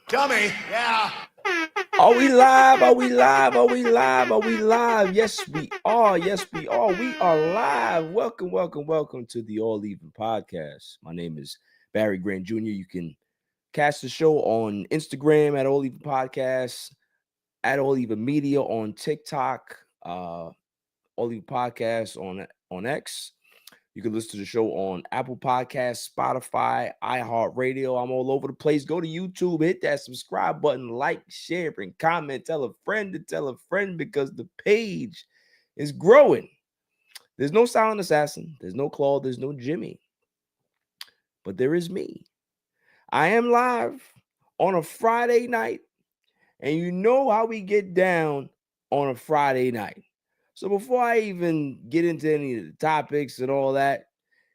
Dummy, yeah. Are we live? Are we live? Are we live? Are we live? Yes, we are. Yes, we are. We are live. Welcome, welcome, welcome to the All Even Podcast. My name is Barry Grant Jr. You can catch the show on Instagram at All Even Podcast, at All Even Media on TikTok, All Even Podcast on X. You can listen to the show on Apple Podcasts, Spotify, iHeartRadio. I'm all over the place. Go to YouTube, hit that subscribe button, like, share, and comment. Tell a friend to tell a friend because the page is growing. There's no Silent Assassin. There's no Claude. There's no Jimmy. But there is me. I am live on a Friday night. And you know how we get down on a Friday night. So before I even get into any of the topics and all that,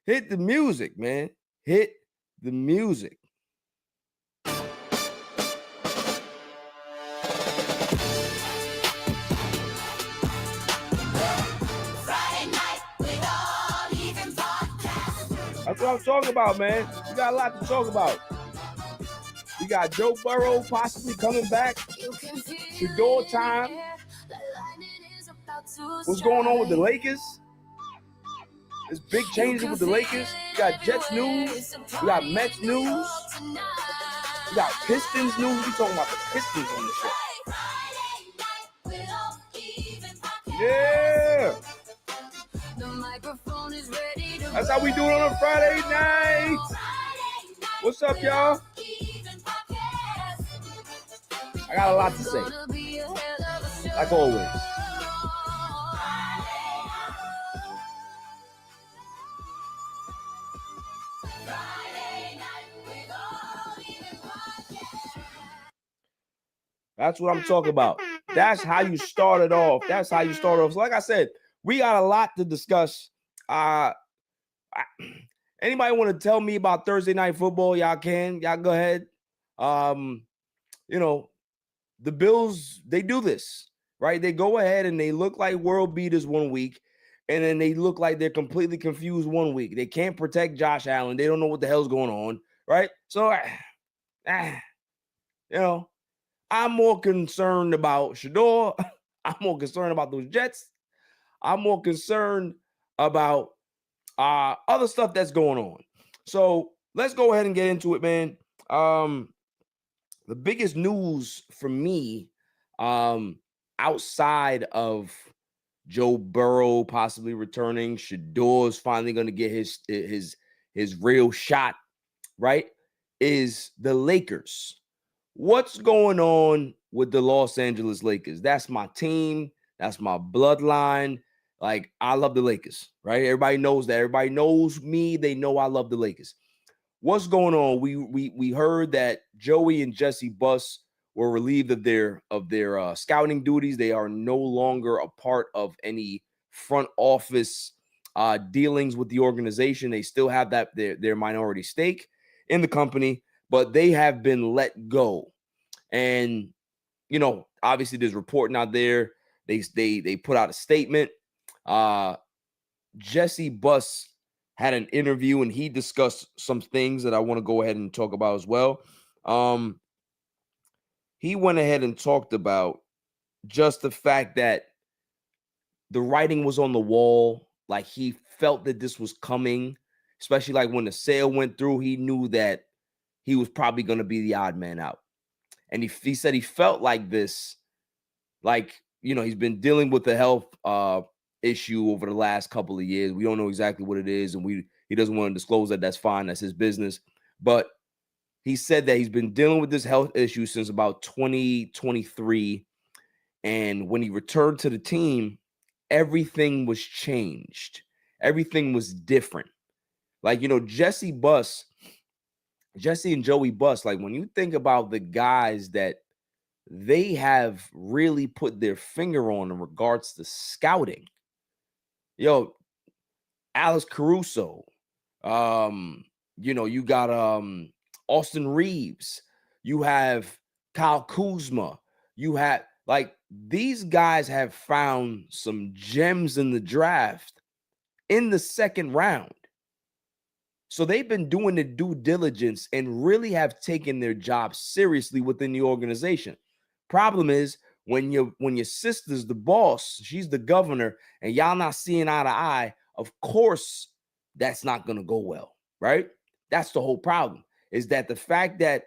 hit the music, man. Hit the music. Friday night with All Even Podcast. That's what I'm talking about, man. We got a lot to talk about. We got Joe Burrow possibly coming back. Shedeur time. What's going on with the Lakers? There's big changes with the Lakers. We got Jets news. We got Mets news. We got Pistons news. We talking about the Pistons on the show. Yeah. That's how we do it on a Friday night. What's up, y'all? I got a lot to say. Like always. That's what I'm talking about. That's how you start it off. That's how you start off. So like I said, we got a lot to discuss. Anybody want to tell me about Thursday night football? Y'all can. Y'all go ahead. You know, the Bills, they do this, right? They go ahead and they look like world beaters one week, and then they look like they're completely confused one week. They can't protect Josh Allen. They don't know what the hell's going on, right? So, you know, I'm more concerned about Shedeur. I'm more concerned about those Jets. I'm more concerned about other stuff that's going on. So let's go ahead and get into it, man. The biggest news for me, outside of Joe Burrow possibly returning, Shedeur's finally going to get his real shot, right, is the Lakers. What's going on with the Los Angeles Lakers? That's my team. That's my bloodline. Like, I love the Lakers, right? Everybody knows that. Everybody knows me. They know I love the Lakers. What's going on? We heard that Joey and Jesse Buss were relieved of their scouting duties. They are no longer a part of any front office dealings with the organization. They still have their minority stake in the company, but they have been let go. And you know, obviously, there's reporting out there. They put out a statement. Jesse Buss had an interview and he discussed some things that I want to go ahead and talk about as well. He went ahead and talked about just the fact that the writing was on the wall. Like, he felt that this was coming, especially like when the sale went through. He knew that he was probably going to be the odd man out. And he said he felt like this, like, you know, he's been dealing with the health issue over the last couple of years. We don't know exactly what it is, and he doesn't want to disclose that. That's fine. That's his business. But he said that he's been dealing with this health issue since about 2023. And when he returned to the team, everything was changed. Everything was different. Like, you know, Jesse and Joey Buss, like, when you think about the guys that they have really put their finger on in regards to scouting, yo, Alex Caruso, you know, you got Austin Reeves, you have Kyle Kuzma, you have, like, these guys have found some gems in the draft in the second round. So they've been doing the due diligence and really have taken their job seriously within the organization. Problem is when your sister's the boss, she's the governor, and y'all not seeing eye to eye, of course that's not going to go well, right? That's the whole problem. Is that the fact that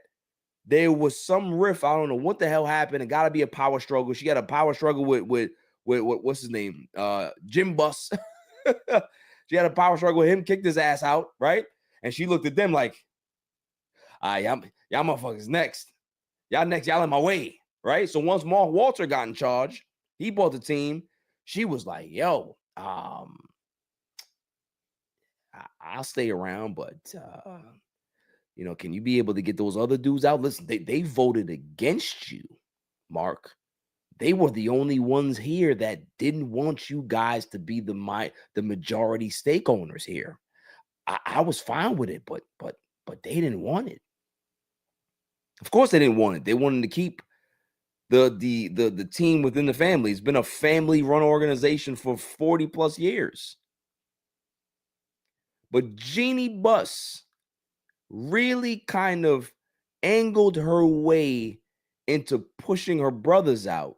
there was some riff, I don't know what the hell happened. It got to be a power struggle. She had a power struggle with what's his name? Jim Buss. She had a power struggle with him, kicked his ass out, right? And she looked at them like, y'all motherfuckers next. Y'all next, y'all in my way, right? So once Mark Walter got in charge, he bought the team. She was like, yo, I'll stay around, but can you be able to get those other dudes out? Listen, they voted against you, Mark. They were the only ones here that didn't want you guys to be the majority stake owners here. I was fine with it, but they didn't want it. Of course, they didn't want it. They wanted to keep the team within the family. It's been a family-run organization for 40 plus years. But Jeanie Buss really kind of angled her way into pushing her brothers out,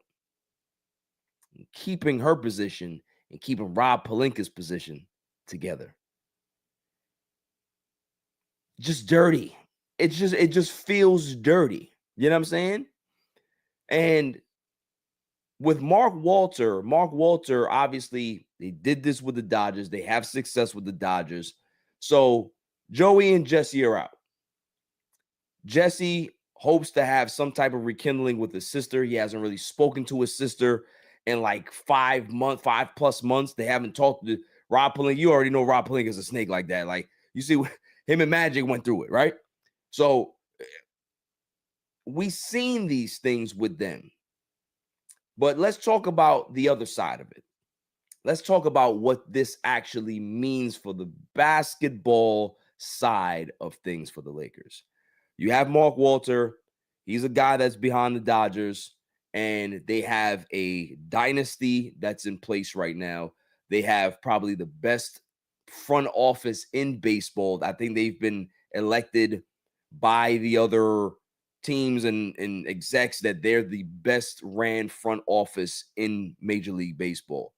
and keeping her position and keeping Rob Pelinka's position together. Just dirty. It just feels dirty. You know what I'm saying? And with Mark Walter, obviously, they did this with the Dodgers. They have success with the Dodgers. So Joey and Jesse are out. Jesse hopes to have some type of rekindling with his sister. He hasn't really spoken to his sister in like 5 plus months. They haven't talked to Rob Pelinka. You already know Rob Pelinka is a snake like that. Like, you see, him and Magic went through it, right? So we've seen these things with them. But let's talk about the other side of it. Let's talk about what this actually means for the basketball side of things for the Lakers. You have Mark Walter. He's a guy that's behind the Dodgers, and they have a dynasty that's in place right now. They have probably the best front office in baseball. I think they've been elected by the other teams and execs that they're the best ran front office in Major League Baseball.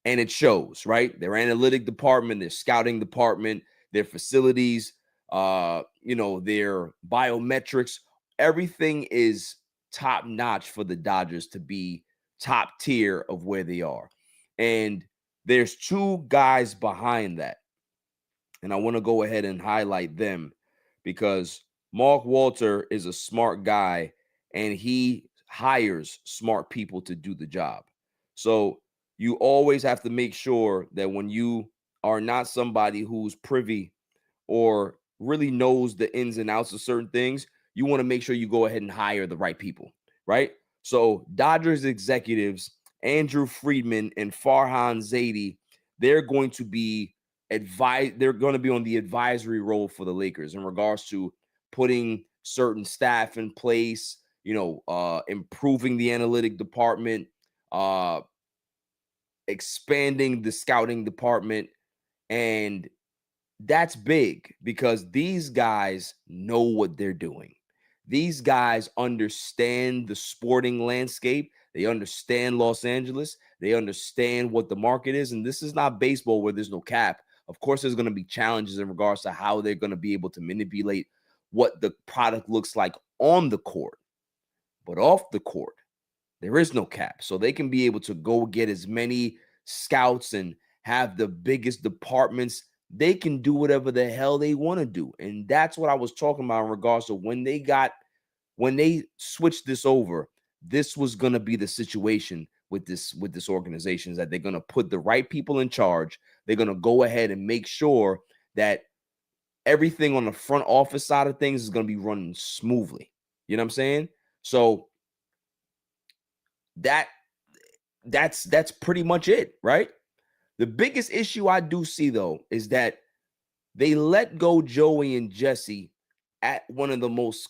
And it shows, right? Their analytic department, their scouting department, their facilities, their biometrics, everything is top notch for the Dodgers to be top tier of where they are. And there's two guys behind that. And I want to go ahead and highlight them because Mark Walter is a smart guy and he hires smart people to do the job. So you always have to make sure that when you are not somebody who's privy or really knows the ins and outs of certain things, you want to make sure you go ahead and hire the right people, right? So Dodgers executives, Andrew Friedman and Farhan Zaidi, they're going to be they're going to be on the advisory role for the Lakers in regards to putting certain staff in place, improving the analytic department, expanding the scouting department. And that's big because these guys know what they're doing. These guys understand the sporting landscape. They understand Los Angeles. They understand what the market is. And this is not baseball where there's no cap. Of course, there's going to be challenges in regards to how they're going to be able to manipulate what the product looks like on the court. But off the court, there is no cap. So they can be able to go get as many scouts and have the biggest departments. They can do whatever the hell they want to do. And that's what I was talking about in regards to when they switched this over, this was going to be the situation with this organization, is that they're going to put the right people in charge. They're going to go ahead and make sure that everything on the front office side of things is going to be running smoothly. You know what I'm saying? So that's pretty much it, right? The biggest issue I do see, though, is that they let go Joey and Jesse at one of the most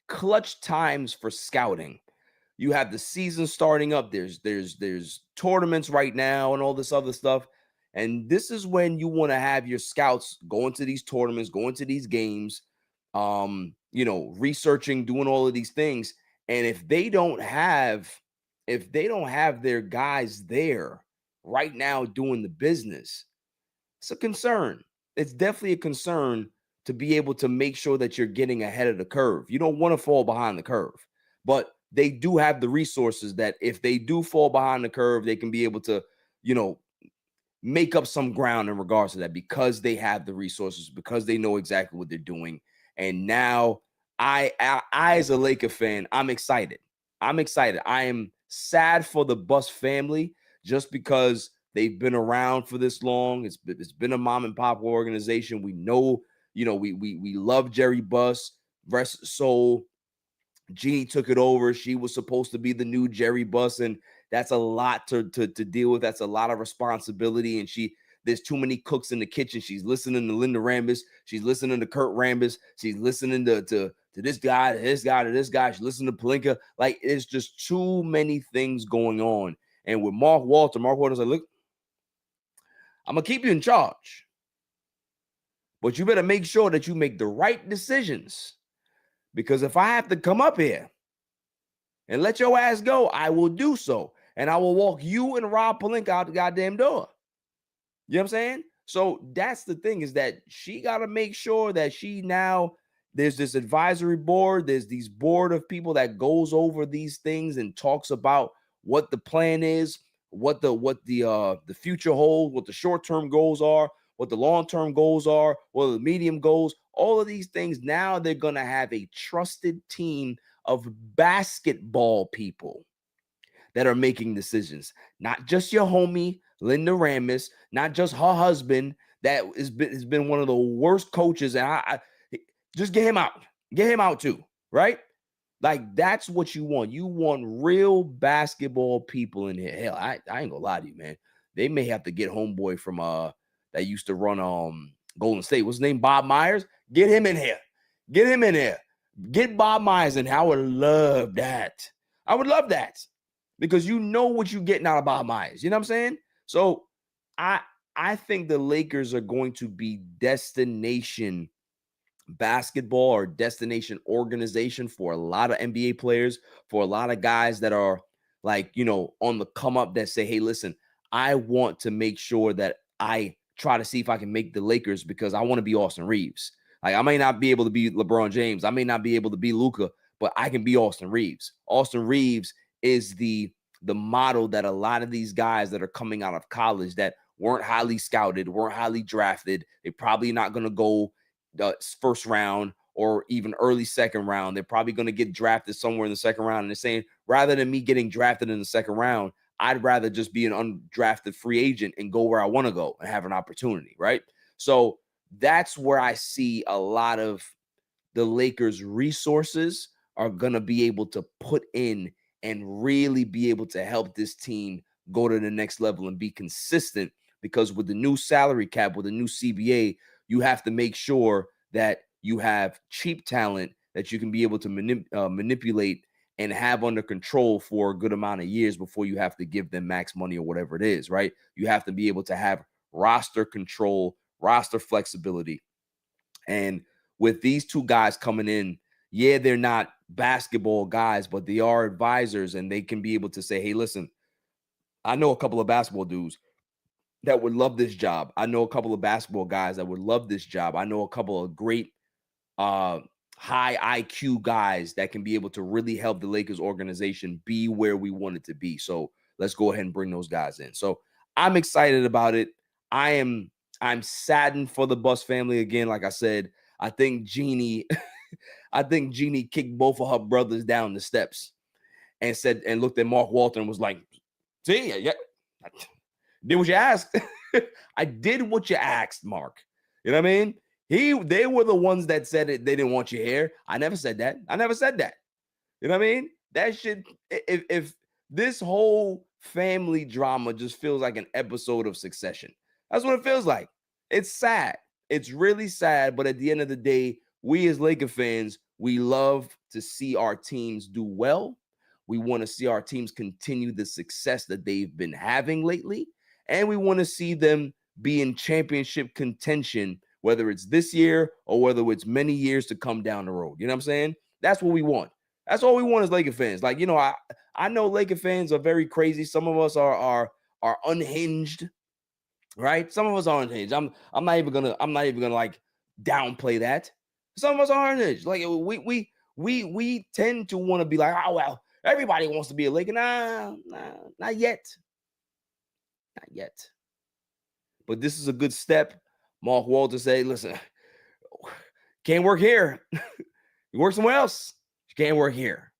clutch times for scouting. You have the season starting up. There's tournaments right now and all this other stuff. And this is when you want to have your scouts go into these tournaments, go into these games, researching, doing all of these things. And if they don't have their guys there right now doing the business, it's a concern. It's definitely a concern to be able to make sure that you're getting ahead of the curve. You don't want to fall behind the curve, but they do have the resources that if they do fall behind the curve, they can be able to, make up some ground in regards to that because they have the resources, because they know exactly what they're doing. And now I as a Laker fan, I'm excited. I am sad for the Bus family just because they've been around for this long. It's been a mom and pop organization. We know, we love Jerry Buss, rest his soul. Jeanie took it over. She was supposed to be the new Jerry Buss, and that's a lot to deal with. That's a lot of responsibility, and there's too many cooks in the kitchen. She's listening to Linda Rambis. She's listening to Kurt Rambis. She's listening to this guy, to this guy, to this guy. She's listening to Pelinka. Like, it's just too many things going on. And with Mark Walter's like, look, I'm going to keep you in charge, but you better make sure that you make the right decisions. Because if I have to come up here and let your ass go, I will do so. And I will walk you and Rob Pelinka out the goddamn door. You know what I'm saying? So that's the thing, is that she got to make sure that there's this advisory board. There's these board of people that goes over these things and talks about what the plan is, what the future holds, what the short-term goals are, what the long-term goals are, what the medium goals, all of these things. Now they're going to have a trusted team of basketball people that are making decisions. Not just your homie, Linda Rambis, not just her husband that has been one of the worst coaches. And I just get him out. Get him out too, right? Like, that's what you want. You want real basketball people in here. Hell, I ain't gonna lie to you, man. They may have to get homeboy from that used to run Golden State. What's his name? Bob Myers. Get him in here. Get him in here. Get Bob Myers in here. I would love that. I would love that. Because you know what you're getting out of Bob Myers. You know what I'm saying? So I think the Lakers are going to be destination basketball or destination organization for a lot of NBA players, for a lot of guys that are like, on the come up, that say, hey, listen, I want to make sure that I try to see if I can make the Lakers because I want to be Austin Reeves. Like, I may not be able to be LeBron James. I may not be able to be Luka, but I can be Austin Reeves. Austin Reeves is the model that a lot of these guys that are coming out of college that weren't highly scouted, weren't highly drafted, they're probably not going to go the first round or even early second round. They're probably going to get drafted somewhere in the second round. And they're saying, rather than me getting drafted in the second round, I'd rather just be an undrafted free agent and go where I want to go and have an opportunity, right? So that's where I see a lot of the Lakers' resources are going to be able to put in and really be able to help this team go to the next level and be consistent. Because with the new salary cap, with the new CBA, you have to make sure that you have cheap talent that you can be able to manipulate and have under control for a good amount of years before you have to give them max money or whatever it is, right? You have to be able to have roster control, roster flexibility. And with these two guys coming in, yeah, they're not basketball guys, but they are advisors, and they can be able to say, hey, listen, I know a couple of basketball dudes that would love this job. I know a couple of basketball guys that would love this job. I know a couple of great high IQ guys that can be able to really help the Lakers organization be where we want it to be. So let's go ahead and bring those guys in. So I'm excited about it. I'm saddened for the Buss family again. Like I said, I think Jeanie kicked both of her brothers down the steps and looked at Mark Walter and was like, see, yeah, did what you asked. I did what you asked, Mark. You know what I mean? They were the ones that said it. They didn't want you here. I never said that. You know what I mean? That shit. If this whole family drama just feels like an episode of Succession, that's what it feels like. It's sad. It's really sad. But at the end of the day, we as Laker fans, we love to see our teams do well. We want to see our teams continue the success that they've been having lately. And we want to see them be in championship contention, whether it's this year or whether it's many years to come down the road. You know what I'm saying? That's what we want. That's all we want as Laker fans. Like, I know Laker fans are very crazy. Some of us are unhinged, right? Some of us are unhinged. I'm not even gonna like downplay that. Some of us are unhinged. Like we tend to want to be like, oh well, everybody wants to be a Laker. Nah, not yet. Not yet. But this is a good step. Mark Walter said, listen, can't work here. You work somewhere else. You can't work here.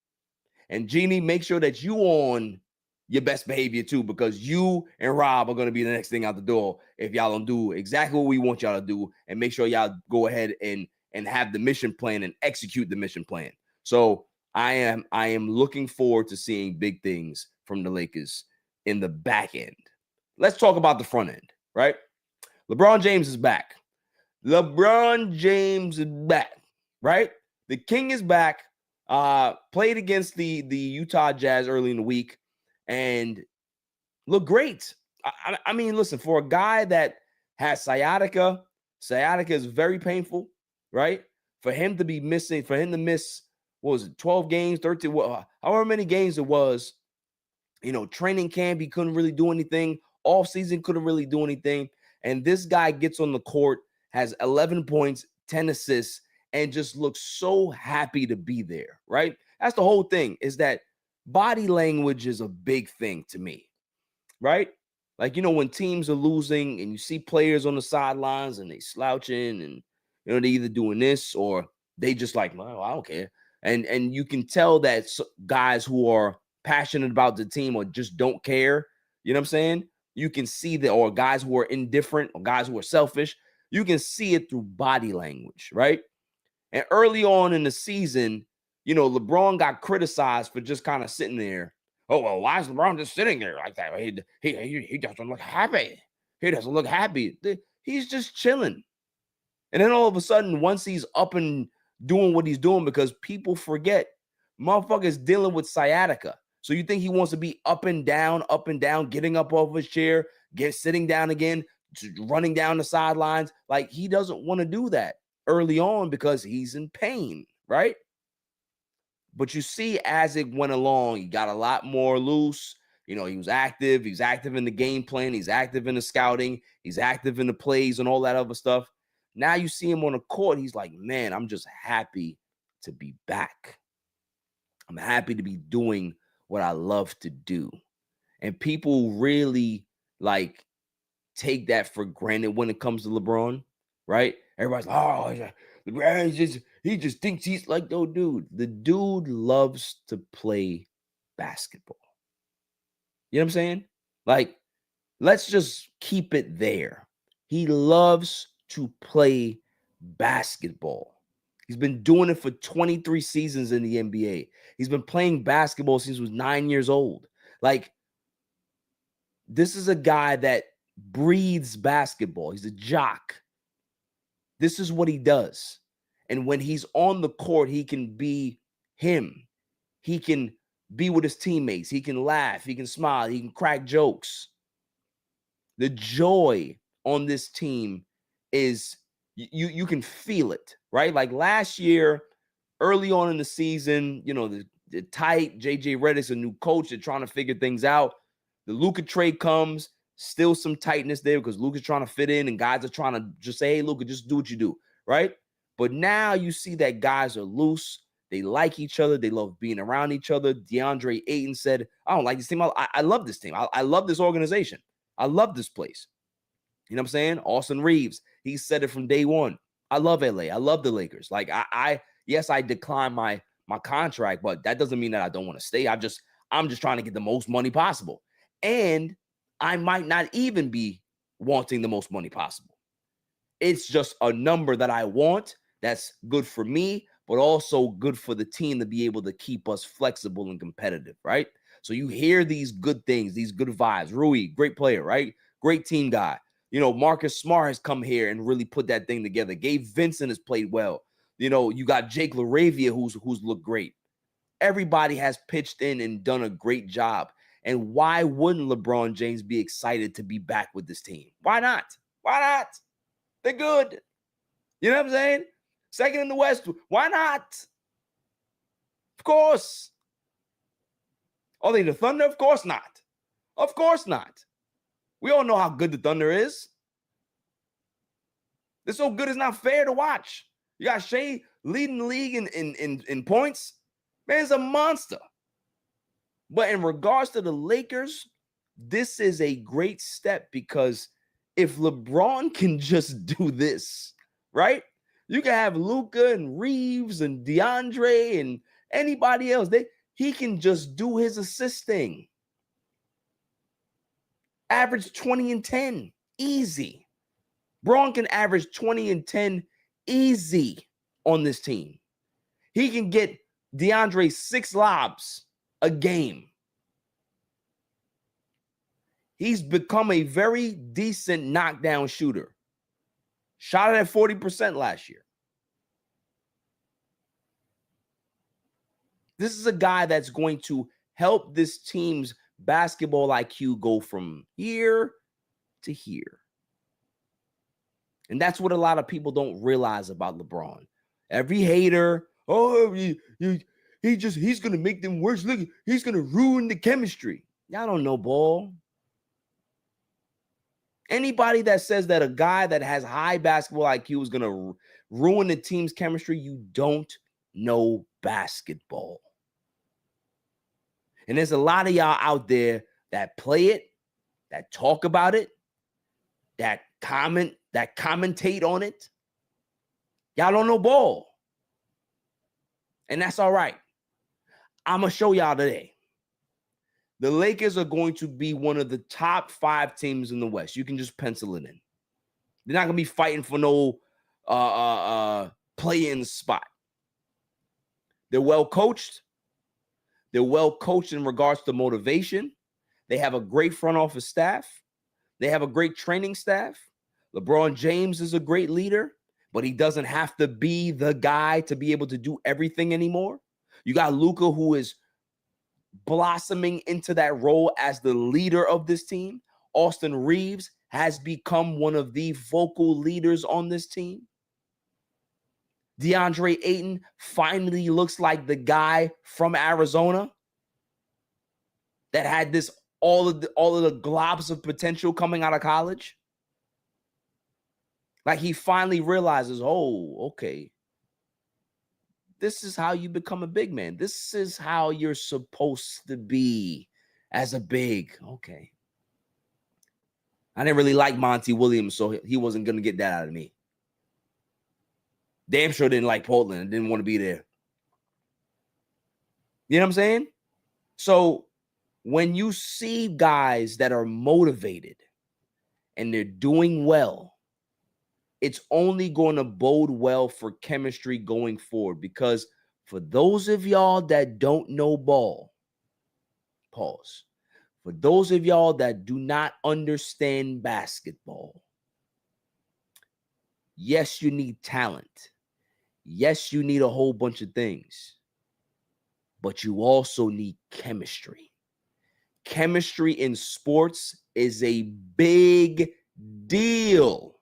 And Jeanie, make sure that you on your best behavior too, because you and Rob are going to be the next thing out the door if y'all don't do exactly what we want y'all to do, and make sure y'all go ahead and have the mission plan and execute the mission plan. So I am looking forward to seeing big things from the Lakers in the back end. Let's talk about the front end, right? LeBron James is back. LeBron James is back, right? The King is back. Played against the Utah Jazz early in the week and looked great. I mean, listen, for a guy that has sciatica is very painful, right? For him to miss, what was it, 12 games, 13, however many games it was, training camp, he couldn't really do anything. Off season, couldn't really do anything. And this guy gets on the court, has 11 points, 10 assists, and just looks so happy to be there, right? That's the whole thing, is that body language is a big thing to me, right? Like, when teams are losing and you see players on the sidelines and they slouching and, they either doing this or they just like, well, I don't care. And you can tell that guys who are passionate about the team or just don't care, you know what I'm saying? You can see that, or guys who are indifferent or guys who are selfish, you can see it through body language, right? And early on in the season, LeBron got criticized for just kind of sitting there. Oh, well, why is LeBron just sitting there like that? He doesn't look happy. He doesn't look happy. He's just chilling. And then all of a sudden, once he's up and doing what he's doing, because people forget, motherfucker's dealing with sciatica. So you think he wants to be up and down, getting up off his chair, sitting down again, running down the sidelines? Like, he doesn't want to do that early on because he's in pain, right? But you see, as it went along, he got a lot more loose. He was active. He's active in the game plan. He's active in the scouting. He's active in the plays and all that other stuff. Now you see him on the court. He's like, man, I'm just happy to be back. I'm happy to be doing what I love to do. And people really take that for granted when it comes to LeBron, right? Everybody's like, oh, LeBron he just thinks he's like, no, dude. The dude loves to play basketball. You know what I'm saying? Like, let's just keep it there. He loves to play basketball. He's been doing it for 23 seasons in the NBA. He's been playing basketball since he was 9 years old. Like, this is a guy that breathes basketball. He's a jock. This is what he does. And when he's on the court, he can be him. He can be with his teammates. He can laugh. He can smile. He can crack jokes. The joy on this team is, you can feel it, right? Like last year, early on in the season, the tight JJ Redick's a new coach. They're trying to figure things out. The Luka trade comes, still some tightness there because Luka's trying to fit in and guys are trying to just say, hey, Luka, just do what you do, right? But now you see that guys are loose. They like each other. They love being around each other. DeAndre Ayton said, I don't like this team. I love this team. I love this organization. I love this place. You know what I'm saying? Austin Reeves, he said it from day one. I love LA. I love the Lakers. Like, yes, I declined my contract, but that doesn't mean that I don't want to stay. I'm just trying to get the most money possible. And I might not even be wanting the most money possible. It's just a number that I want that's good for me, but also good for the team to be able to keep us flexible and competitive, right? So you hear these good things, these good vibes. Rui, great player, right? Great team guy. Marcus Smart has come here and really put that thing together. Gabe Vincent has played well. You got Jake LaRavia who's looked great. Everybody has pitched in and done a great job. And why wouldn't LeBron James be excited to be back with this team? Why not? Why not? They're good. You know what I'm saying? Second in the West. Why not? Of course. Are they the Thunder? Of course not. Of course not. We all know how good the Thunder is. They're so good it's not fair to watch. You got Shea leading the league in points. Man, it's a monster. But in regards to the Lakers, this is a great step because if LeBron can just do this, right? You can have Luka and Reeves and DeAndre and anybody else. He can just do his assisting. Average 20 and 10. Easy. Braun can average 20 and 10 easy on this team. He can get DeAndre 6 lobs a game. He's become a very decent knockdown shooter. Shot it at 40% last year. This is a guy that's going to help this team's basketball IQ go from here to here. And that's what a lot of people don't realize about LeBron. Every hater, he's going to make them worse. Look, he's going to ruin the chemistry. Y'all don't know ball. Anybody that says that a guy that has high basketball IQ is going to ruin the team's chemistry, you don't know basketball. And there's a lot of y'all out there that play it, that talk about it, that commentate on it. Y'all don't know ball. And that's all right. I'm going to show y'all today. The Lakers are going to be one of the top 5 teams in the West. You can just pencil it in. They're not going to be fighting for no play-in spot. They're well coached. They're well coached in regards to motivation. They have a great front office staff. They have a great training staff. LeBron James is a great leader, but he doesn't have to be the guy to be able to do everything anymore. You got Luka, who is blossoming into that role as the leader of this team. Austin Reeves has become one of the vocal leaders on this team. DeAndre Ayton finally looks like the guy from Arizona that had this all of the globs of potential coming out of college. Like he finally realizes, oh, okay, this is how you become a big man. This is how you're supposed to be as a big. Okay. I didn't really like Monty Williams, so he wasn't going to get that out of me. Damn sure didn't like Portland and didn't want to be there. You know what I'm saying? So when you see guys that are motivated and they're doing well, it's only going to bode well for chemistry going forward. Because for those of y'all that don't know ball, pause. For those of y'all that do not understand basketball, yes, you need talent. Yes, you need a whole bunch of things. But you also need chemistry. Chemistry in sports is a big deal.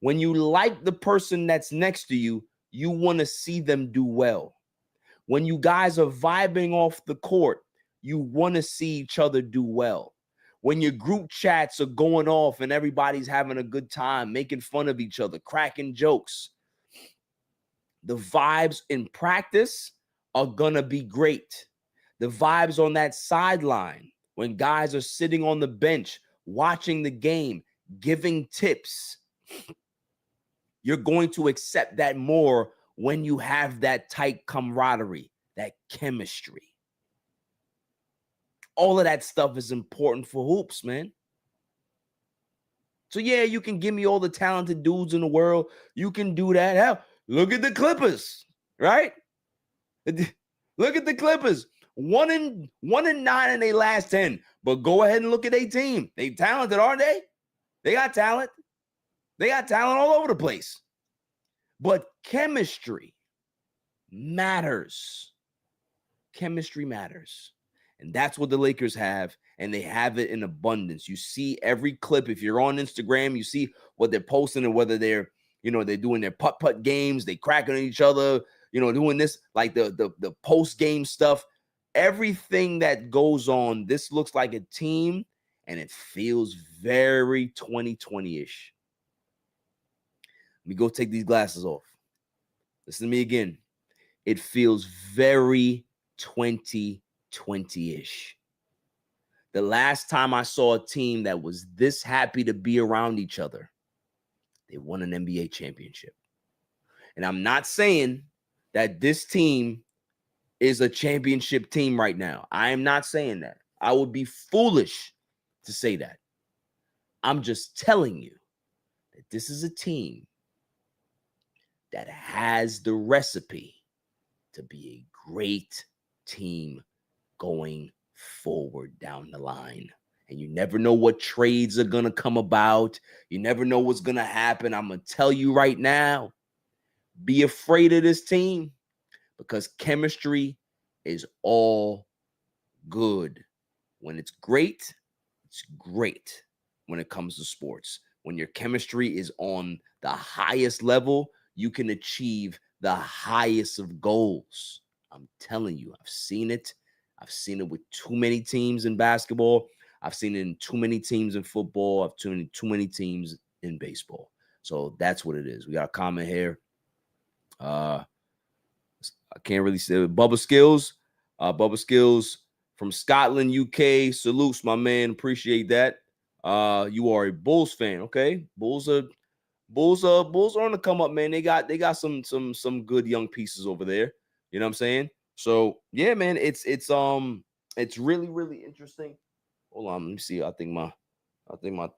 When you like the person that's next to you, you want to see them do well. When you guys are vibing off the court, you want to see each other do well. When your group chats are going off and everybody's having a good time, making fun of each other, cracking jokes, the vibes in practice are going to be great. The vibes on that sideline, when guys are sitting on the bench, watching the game, giving tips, you're going to accept that more when you have that tight camaraderie, that chemistry. All of that stuff is important for hoops, man. So yeah, you can give me all the talented dudes in the world. You can do that. Hell, look at the Clippers, right? Look at the Clippers. 1-9 in their last 10. But go ahead and look at their team. They talented, aren't they? They got talent. They got talent all over the place. But chemistry matters. Chemistry matters. And that's what the Lakers have. and they have it in abundance. You see every clip. If you're on Instagram, you see what they're posting and whether they're, they're doing their putt-putt games, they cracking on each other, doing this, like the post-game stuff. Everything that goes on, this looks like a team, and it feels very 2020-ish. Let me go take these glasses off. Listen to me again. It feels very 2020-ish. The last time I saw a team that was this happy to be around each other, they won an NBA championship. And I'm not saying that this team is a championship team right now. I am not saying that. I would be foolish to say that. I'm just telling you that this is a team that has the recipe to be a great team going forward down the line. And you never know what trades are going to come about. You never know what's going to happen. I'm going to tell you right now, be afraid of this team because chemistry is all good. When it's great when it comes to sports. When your chemistry is on the highest level, you can achieve the highest of goals. I'm telling you, I've seen it. I've seen it with too many teams in basketball. I've seen it in too many teams in football. I've seen it in too many teams in baseball. So that's what it is. We got a comment here. I can't really say it. Bubba Skills from Scotland, UK. Salutes, my man. Appreciate that. You are a Bulls fan, okay? Bulls are on the come up, man. They got some good young pieces over there. You know what I'm saying? So yeah, man, it's really, really interesting. Hold on, let me see. I think my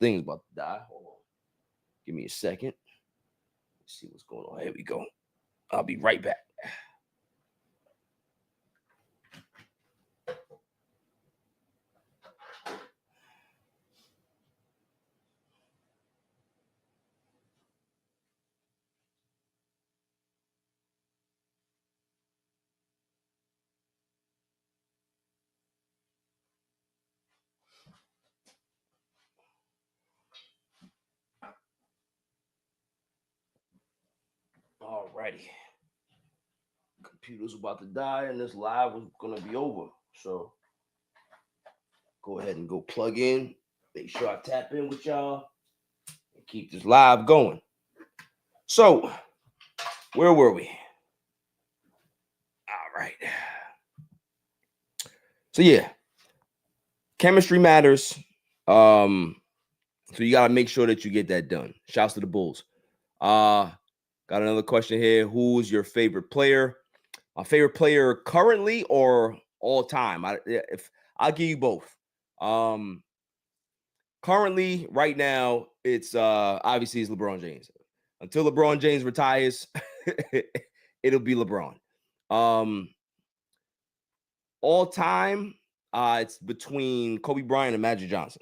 thing's about to die. Hold on. Give me a second. Let's see what's going on. Here we go. I'll be right back. Alrighty. Computer's about to die and this live was gonna be over. So go ahead and go plug in. Make sure I tap in with y'all and keep this live going. So where were we? All right. So yeah, chemistry matters. So you gotta make sure that you get that done. Shouts to the Bulls. Got another question here. Who's your favorite player? My favorite player currently or all time? I'll give you both. Currently, right now, it's obviously it's LeBron James. Until LeBron James retires, it'll be LeBron. All time, it's between Kobe Bryant and Magic Johnson.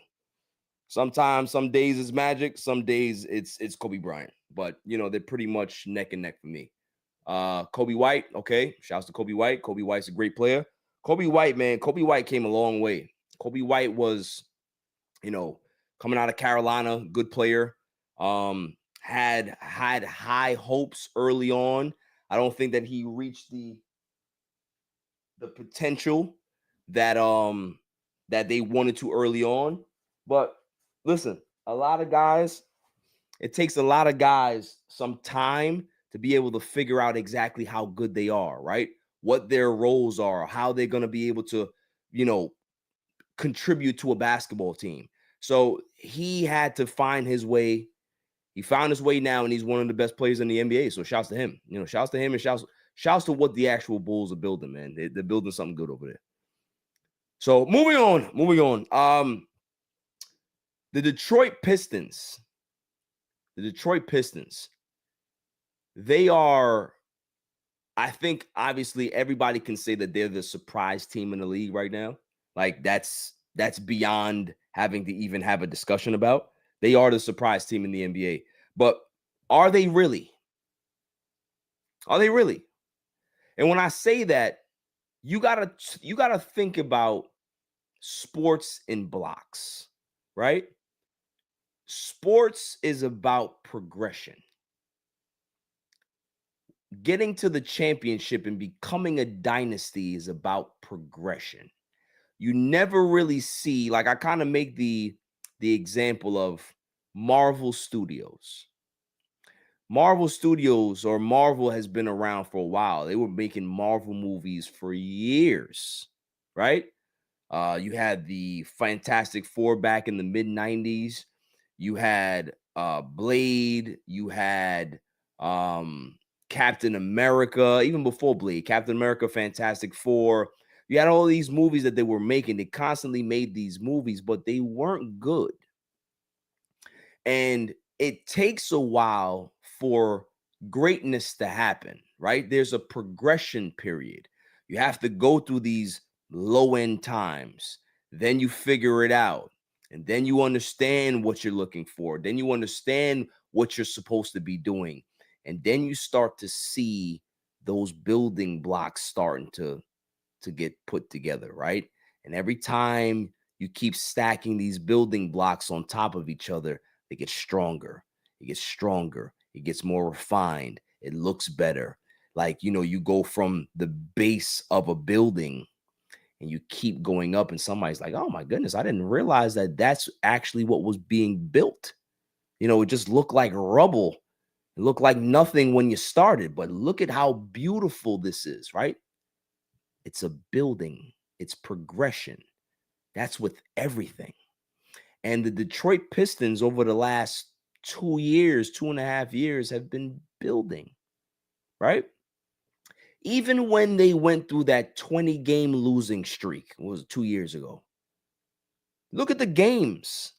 Sometimes, some days it's Magic, some days it's Kobe Bryant. But they're pretty much neck and neck for me. Kobe White, okay. Shouts to Kobe White. Kobe White's a great player. Kobe White, man. Kobe White came a long way. Kobe White was, coming out of Carolina, good player. Had high hopes early on. I don't think that he reached the potential that they wanted to early on. But listen, it takes a lot of guys some time to be able to figure out exactly how good they are, right? What their roles are, how they're going to be able to, contribute to a basketball team. So he had to find his way. He found his way now, and he's one of the best players in the NBA. So shouts to him. Shouts to him, and shouts to what the actual Bulls are building, man. They're building something good over there. So moving on. The Detroit Pistons. They are, I think, obviously everybody can say that they're the surprise team in the league right now. Like that's beyond having to even have a discussion about. They are the surprise team in the NBA. But are they really? And when I say that, you gotta think about sports in blocks, right? Sports is about progression. Getting to the championship and becoming a dynasty is about progression. You never really see, like I kind of make the example of Marvel Studios. Marvel Studios or Marvel has been around for a while. They were making Marvel movies for years, right? You had the Fantastic Four back in the mid 90s. You had Blade. You had Captain America, even before Blade, Captain America, Fantastic Four. You had all these movies that they were making. They constantly made these movies, but they weren't good. And it takes a while for greatness to happen, right? There's a progression period. You have to go through these low end times. Then you figure it out. And then you understand what you're looking for. Then you understand what you're supposed to be doing. And then you start to see those building blocks starting to get put together, right? And every time you keep stacking these building blocks on top of each other, it gets stronger. It gets stronger. It gets more refined. It looks better. Like, you know, you go from the base of a building and you keep going up, and somebody's like, oh my goodness, I didn't realize that that's actually what was being built. You know, it just looked like rubble. It looked like nothing when you started, but look at how beautiful this is, right? It's a building. It's progression. That's with everything. And the Detroit Pistons over the last 2 years, 2.5 years have been building, right? Even when they went through that 20-game losing streak, it was 2 years ago. Look at the games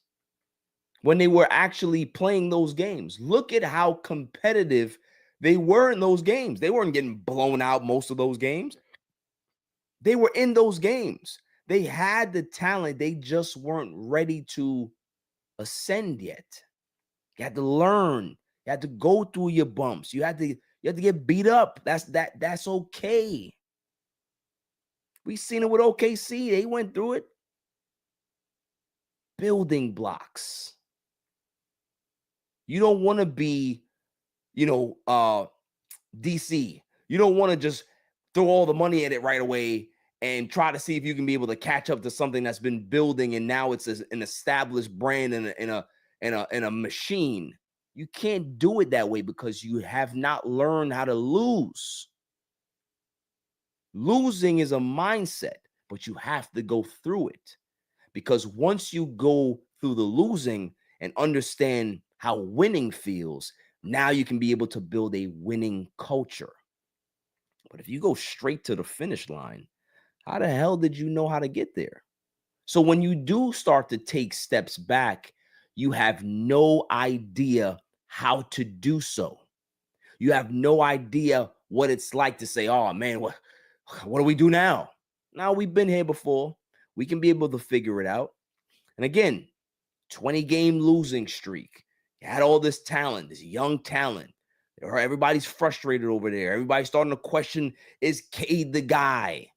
when they were actually playing those games. Look at how competitive they were in those games. They weren't getting blown out most of those games. They were in those games. They had the talent. They just weren't ready to ascend yet. You had to learn. You had to go through your bumps. You had to get beat up. That's okay. We seen it with OKC. They went through it. Building blocks. You don't want to be, DC. You don't want to just throw all the money at it right away and try to see if you can be able to catch up to something that's been building and now it's an established brand in a machine. You can't do it that way because you have not learned how to lose. Losing is a mindset, but you have to go through it, because once you go through the losing and understand how winning feels, now you can be able to build a winning culture. But if you go straight to the finish line, how the hell did you know how to get there? So when you do start to take steps back, you have no idea how to do so. You have no idea what it's like to say, oh man, what do we do now? Now, we've been here before. We can be able to figure it out. And again, 20-game losing streak. You had all this talent, this young talent. Everybody's frustrated over there. Everybody's starting to question, is Cade the guy?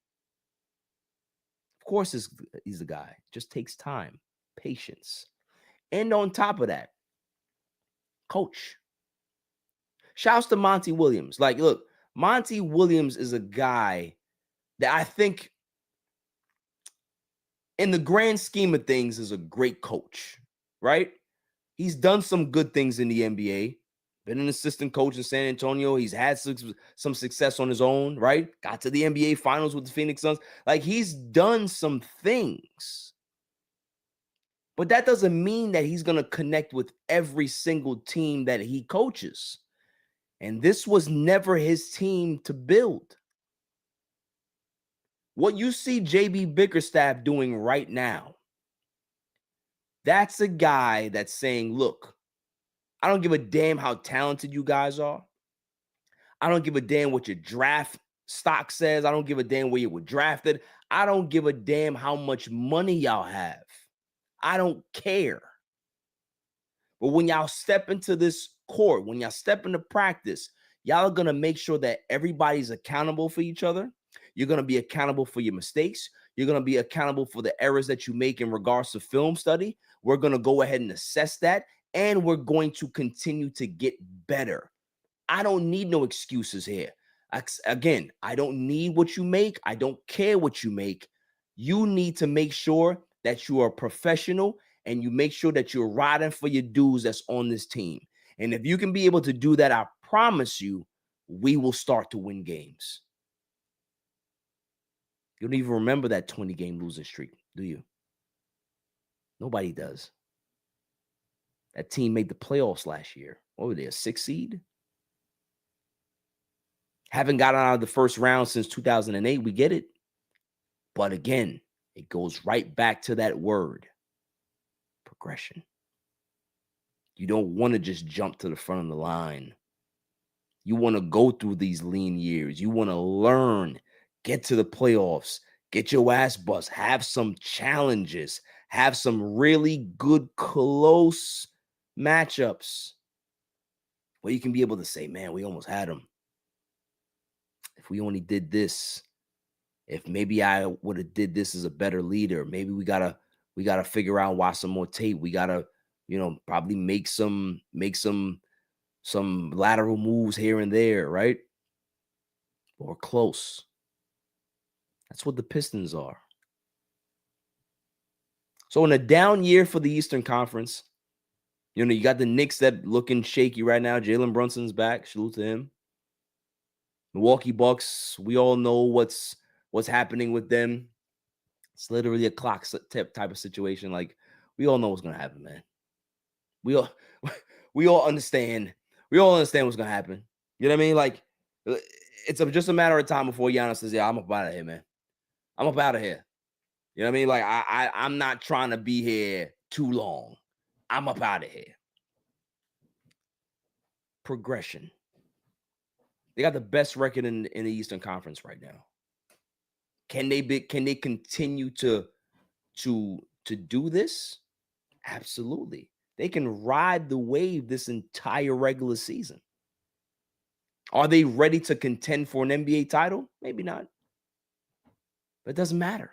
Of course, he's the guy. It just takes time, patience. And on top of that, coach. Shouts to Monty Williams. Like, look, Monty Williams is a guy that I think, in the grand scheme of things, is a great coach, right? He's done some good things in the NBA. Been an assistant coach in San Antonio. He's had some success on his own, right? Got to the NBA Finals with the Phoenix Suns. Like, he's done some things. But that doesn't mean that he's going to connect with every single team that he coaches. And this was never his team to build. What you see JB Bickerstaff doing right now, that's a guy that's saying, look, I don't give a damn how talented you guys are. I don't give a damn what your draft stock says. I don't give a damn where you were drafted. I don't give a damn how much money y'all have. I don't care. But when y'all step into this court, when y'all step into practice, y'all are going to make sure that everybody's accountable for each other. You're going to be accountable for your mistakes. You're going to be accountable for the errors that you make in regards to film study. We're going to go ahead and assess that, and we're going to continue to get better. I don't need no excuses here. Again, I don't need what you make. I don't care what you make. You need to make sure that you are professional and you make sure that you're riding for your dudes that's on this team. And if you can be able to do that, I promise you, we will start to win games. You don't even remember that 20-game losing streak, do you? Nobody does. That team made the playoffs last year. What were they, a 6 seed? Haven't gotten out of the first round since 2008. We get it. But again, it goes right back to that word, progression. You don't want to just jump to the front of the line. You want to go through these lean years. You want to learn, get to the playoffs, get your ass bust, have some challenges, have some really good, close matchups where you can be able to say, man, we almost had them. If we only did this, if maybe I would have did this as a better leader, maybe we gotta figure out why some more tape. We gotta, probably make some lateral moves here and there, right? Or close. That's what the Pistons are. So in a down year for the Eastern Conference, you got the Knicks that looking shaky right now. Jalen Brunson's back. Salute to him. Milwaukee Bucks, we all know what's happening with them. It's literally a clock type of situation. Like, we all know what's gonna happen, man. We all understand. We all understand what's gonna happen. You know what I mean? Like, it's just a matter of time before Giannis says, "Yeah, I'm up out of here, man. I'm up out of here." You know what I mean? Like, I'm not trying to be here too long. I'm up out of here. Progression. They got the best record in the Eastern Conference right now. Can they continue to do this? Absolutely. They can ride the wave this entire regular season. Are they ready to contend for an NBA title? Maybe not. But it doesn't matter.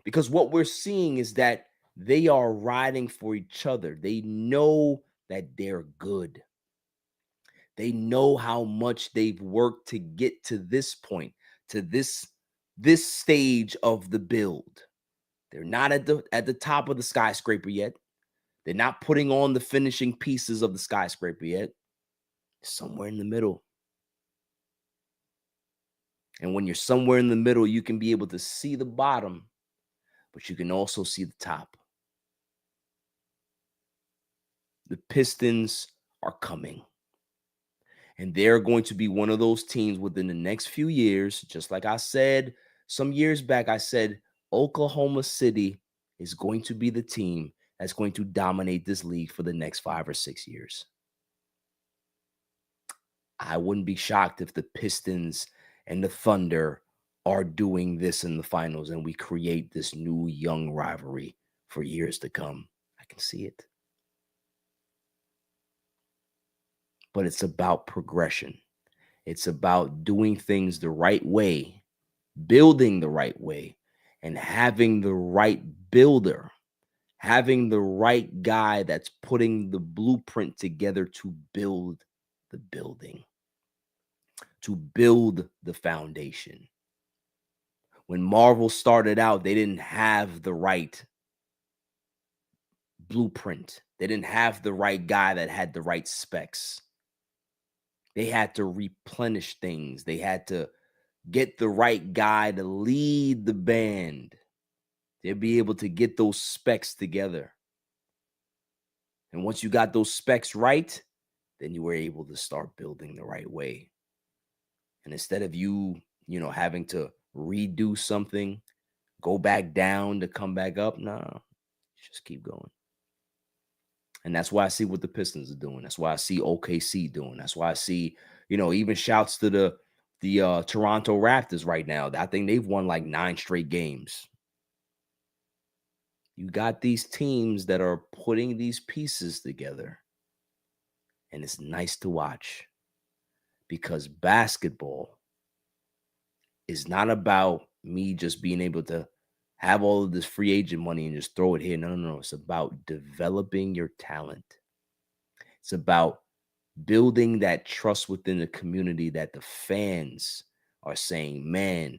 Because what we're seeing is that they are riding for each other. They know that they're good. They know how much they've worked to get to this point, to this stage of the build. They're not at the top of the skyscraper yet. They're not putting on the finishing pieces of the skyscraper yet. Somewhere in the middle. And when you're somewhere in the middle, you can be able to see the bottom, but you can also see the top. The Pistons are coming. And they're going to be one of those teams within the next few years, just like I said some years back. I said Oklahoma City is going to be the team that's going to dominate this league for the next 5 or 6 years. I wouldn't be shocked if the Pistons and the Thunder are doing this in the finals and we create this new young rivalry for years to come. I can see it. But it's about progression. It's about doing things the right way, building the right way, and having the right builder, having the right guy that's putting the blueprint together to build the building, to build the foundation. When Marvel started out, they didn't have the right blueprint. They didn't have the right guy that had the right specs. They had to replenish things. They had to get the right guy to lead the band. They'd be able to get those specs together. And once you got those specs right, then you were able to start building the right way. And instead of you having to redo something, go back down to come back up, no, just keep going. And that's why I see what the Pistons are doing. That's why I see OKC doing. That's why I see, even shouts to the Toronto Raptors right now. I think they've won like 9 straight games. You got these teams that are putting these pieces together. And it's nice to watch because basketball is not about me just being able to have all of this free agent money and just throw it here. No. It's about developing your talent. It's about building that trust within the community that the fans are saying, man,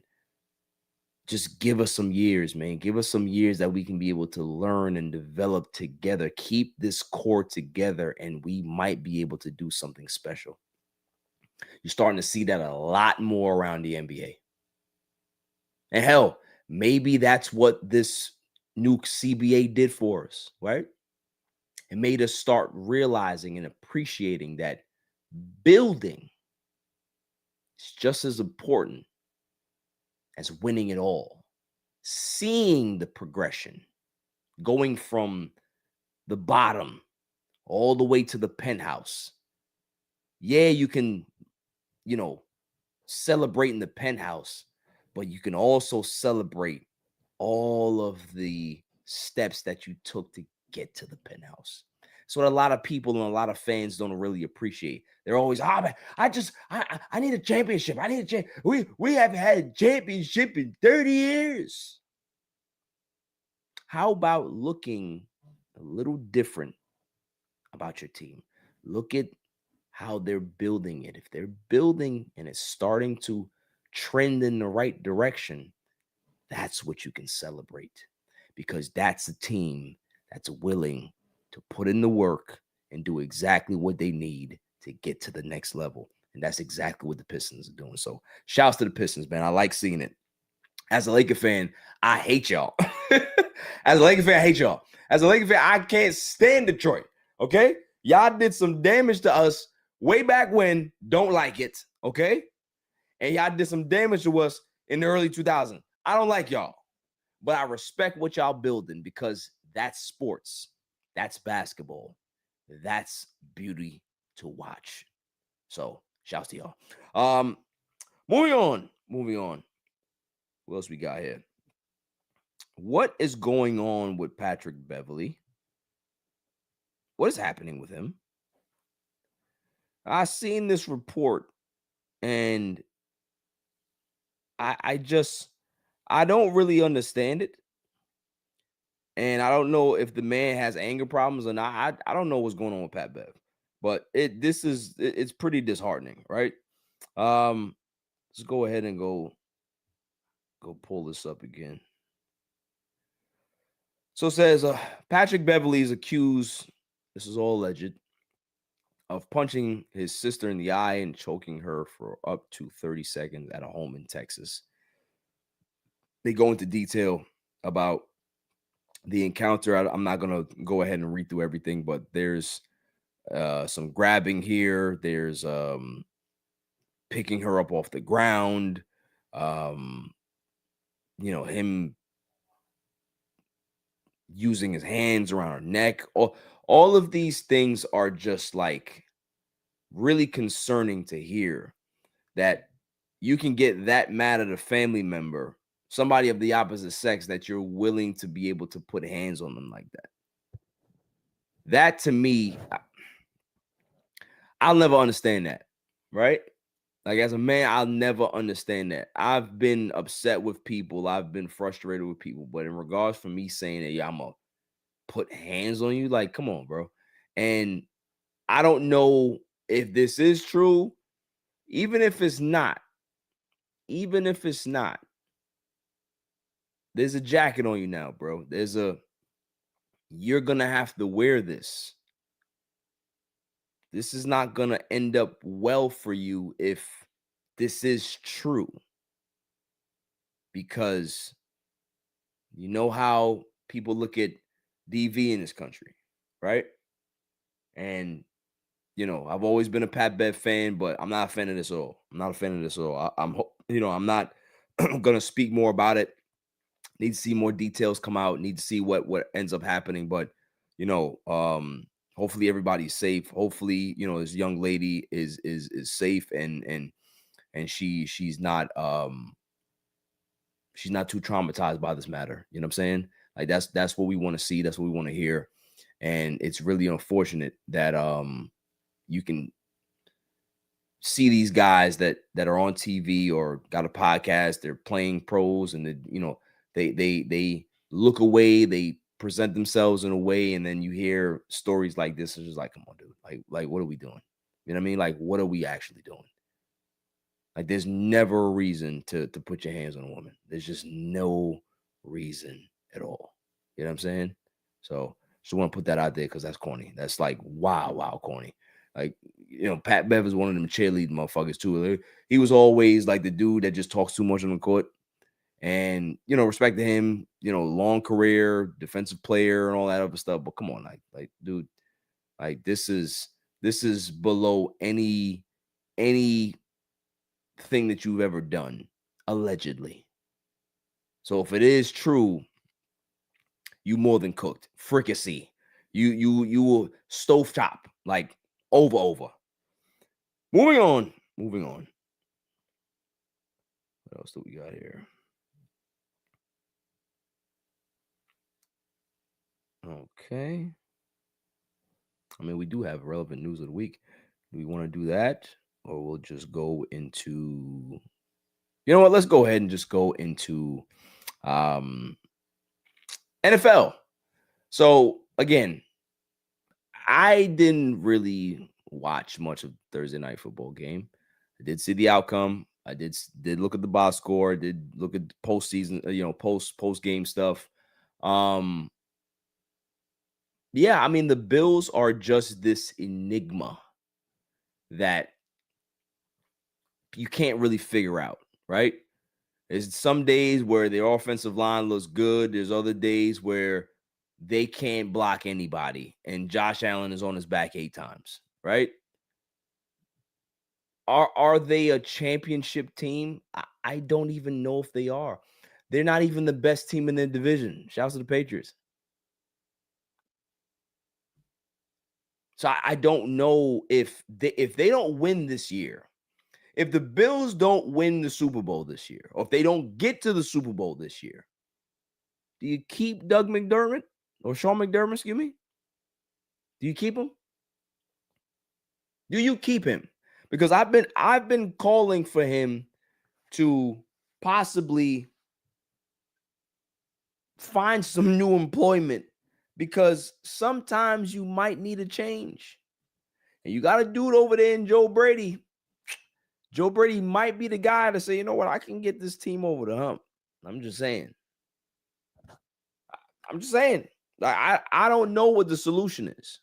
just give us some years, man. Give us some years that we can be able to learn and develop together. Keep this core together, and we might be able to do something special. You're starting to see that a lot more around the NBA. And hell, maybe that's what this new CBA did for us, right? It made us start realizing and appreciating that building is just as important as winning it all. Seeing the progression, going from the bottom all the way to the penthouse. Yeah, you can, celebrate in the penthouse, but you can also celebrate all of the steps that you took to get to the penthouse. So what a lot of people and a lot of fans don't really appreciate. They're always, man, I need a championship. I need a championship. We haven't had a championship in 30 years. How about looking a little different about your team? Look at how they're building it. If they're building and it's starting to trend in the right direction, that's what you can celebrate, because that's a team that's willing to put in the work and do exactly what they need to get to the next level. And that's exactly what the Pistons are doing. So shouts to the Pistons, man. I like seeing it. As a Laker fan, I hate y'all. As a Laker fan, I hate y'all. As a Laker fan, I can't stand Detroit. Okay? Y'all did some damage to us way back when. Don't like it. Okay? And y'all did some damage to us in the early 2000s. I don't like y'all. But I respect what y'all building, because that's sports. That's basketball. That's beauty to watch. So, shouts to y'all. Moving on. What else we got here? What is going on with Patrick Beverley? What is happening with him? I seen this report, and I don't really understand it. And I don't know if the man has anger problems or not. I don't know what's going on with Pat Bev, but it's pretty disheartening, right? Let's go ahead and go pull this up again. So it says Patrick Beverley is accused, this is all alleged, of punching his sister in the eye and choking her for up to 30 seconds at a home in Texas. They go into detail about the encounter. I'm not going to go ahead and read through everything, but there's some grabbing here. There's picking her up off the ground. Him using his hands around her neck. All of these things are just like really concerning to hear, that you can get that mad at a family member, somebody of the opposite sex, that you're willing to be able to put hands on them like that. That, to me, I'll never understand that, right? Like, as a man, I'll never understand that. I've been upset with people. I've been frustrated with people. But in regards for me saying that, yeah, I'm going to put hands on you, like, come on, bro. And I don't know if this is true. Even if it's not, there's a jacket on you now, bro. You're going to have to wear this. This is not going to end up well for you if this is true. Because you know how people look at DV in this country, right? And, I've always been a Pat Bev fan, but I'm not a fan of this at all. I'm not a fan of this at all. I'm not going to speak more about it. Need to see more details come out. Need to see what ends up happening. But, hopefully everybody's safe. Hopefully, this young lady is safe and she's not too traumatized by this matter. You know what I'm saying? Like, that's what we want to see. That's what we want to hear. And it's really unfortunate that you can see these guys that are on TV or got a podcast, they're playing pros, and they look away, they present themselves in a way, and then you hear stories like this. It's just like, come on, dude. Like what are we doing? You know what I mean? Like, what are we actually doing? Like, there's never a reason to put your hands on a woman. There's just no reason at all. You know what I'm saying? So just want to put that out there because that's corny. That's like wow, corny. Like, Pat Bev is one of them cheerleading motherfuckers too. He was always like the dude that just talks too much on the court. And respect to him, long career, defensive player, and all that other stuff. But come on, like, dude, like this is below any thing that you've ever done, allegedly. So if it is true, you more than cooked. Fricassee. You will stovetop, like over. Moving on. What else do we got here? Okay. I mean, we do have relevant news of the week. Do we want to do that? Or we'll just go into, you know what? Let's go ahead and just go into NFL. So again, I didn't really watch much of Thursday night football game. I did see the outcome. I did look at the box score. I did look at postseason, post game stuff. Yeah, I mean, the Bills are just this enigma that you can't really figure out, right? There's some days where their offensive line looks good. There's other days where they can't block anybody, and Josh Allen is on his back 8 times, right? Are they a championship team? I don't even know if they are. They're not even the best team in their division. Shouts to the Patriots. So I don't know if they don't win this year, if the Bills don't win the Super Bowl this year, or if they don't get to the Super Bowl this year, do you keep Doug McDermott or Sean McDermott, excuse me? Do you keep him? Do you keep him? Because I've been calling for him to possibly find some new employment, because sometimes you might need a change. And you got a dude over there in Joe Brady. Joe Brady might be the guy to say, you know what, I can get this team over the hump. I'm just saying. I don't know what the solution is.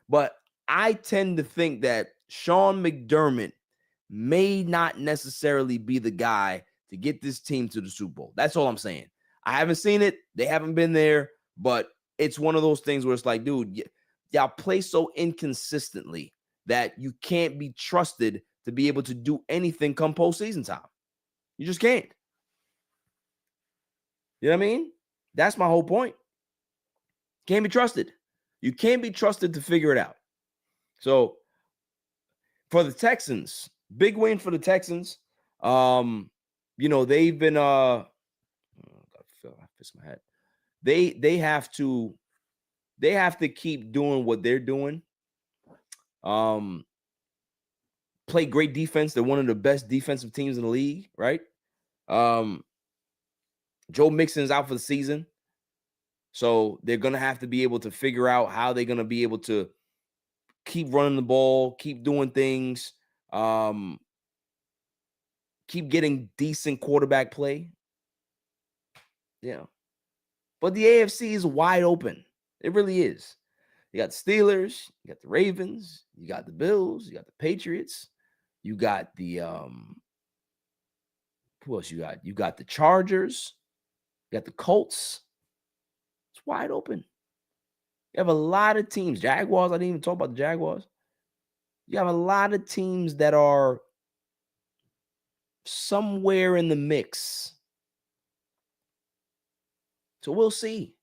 But I tend to think that Sean McDermott may not necessarily be the guy to get this team to the Super Bowl. That's all I'm saying. I haven't seen it. They haven't been there. But it's one of those things where it's like, dude, y'all play so inconsistently that you can't be trusted to be able to do anything come postseason time. You just can't. You know what I mean? That's my whole point. Can't be trusted. You can't be trusted to figure it out. So for the Texans, big win for the Texans. They've been I fist my head. They have to keep doing what they're doing. Play great defense. They're one of the best defensive teams in the league, right? Joe Mixon's out for the season. So they're going to have to be able to figure out how they're going to be able to keep running the ball, keep doing things, keep getting decent quarterback play. Yeah. But the AFC is wide open. It really is. You got the Steelers, you got the Ravens, you got the Bills, you got the Patriots, you got the who else you got? You got the Chargers, you got the Colts. It's wide open. You have a lot of teams. Jaguars, I didn't even talk about the Jaguars. You have a lot of teams that are somewhere in the mix. So we'll see.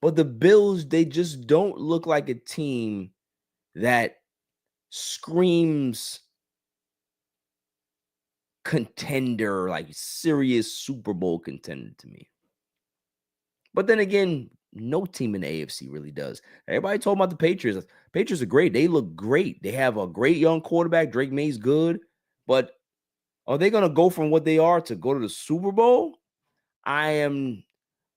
But the Bills, they just don't look like a team that screams contender, like serious Super Bowl contender to me. But then again, no team in the AFC really does. Everybody told about the Patriots. Patriots are great. They look great. They have a great young quarterback. Drake May's good. But are they going to go from what they are to go to the Super Bowl? I am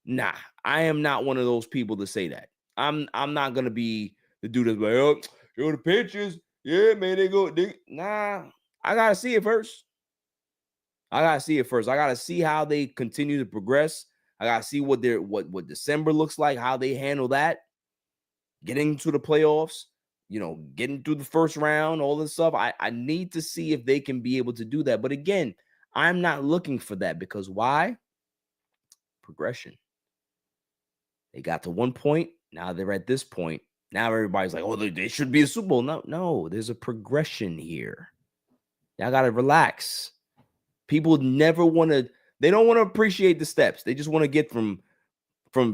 not one of those people to say that. I'm not gonna be the dude that's like, oh, show the pictures. Yeah, man, nah. I gotta see it first. I gotta see how they continue to progress. I gotta see what December looks like, how they handle that, getting to the playoffs, getting through the first round, all this stuff. I need to see if they can be able to do that. But again, I'm not looking for that because why? Progression. They got to one point. Now they're at this point. Now everybody's like, oh, they should be a Super Bowl. No, there's a progression here. Y'all got to relax. People never they don't want to appreciate the steps. They just want to get from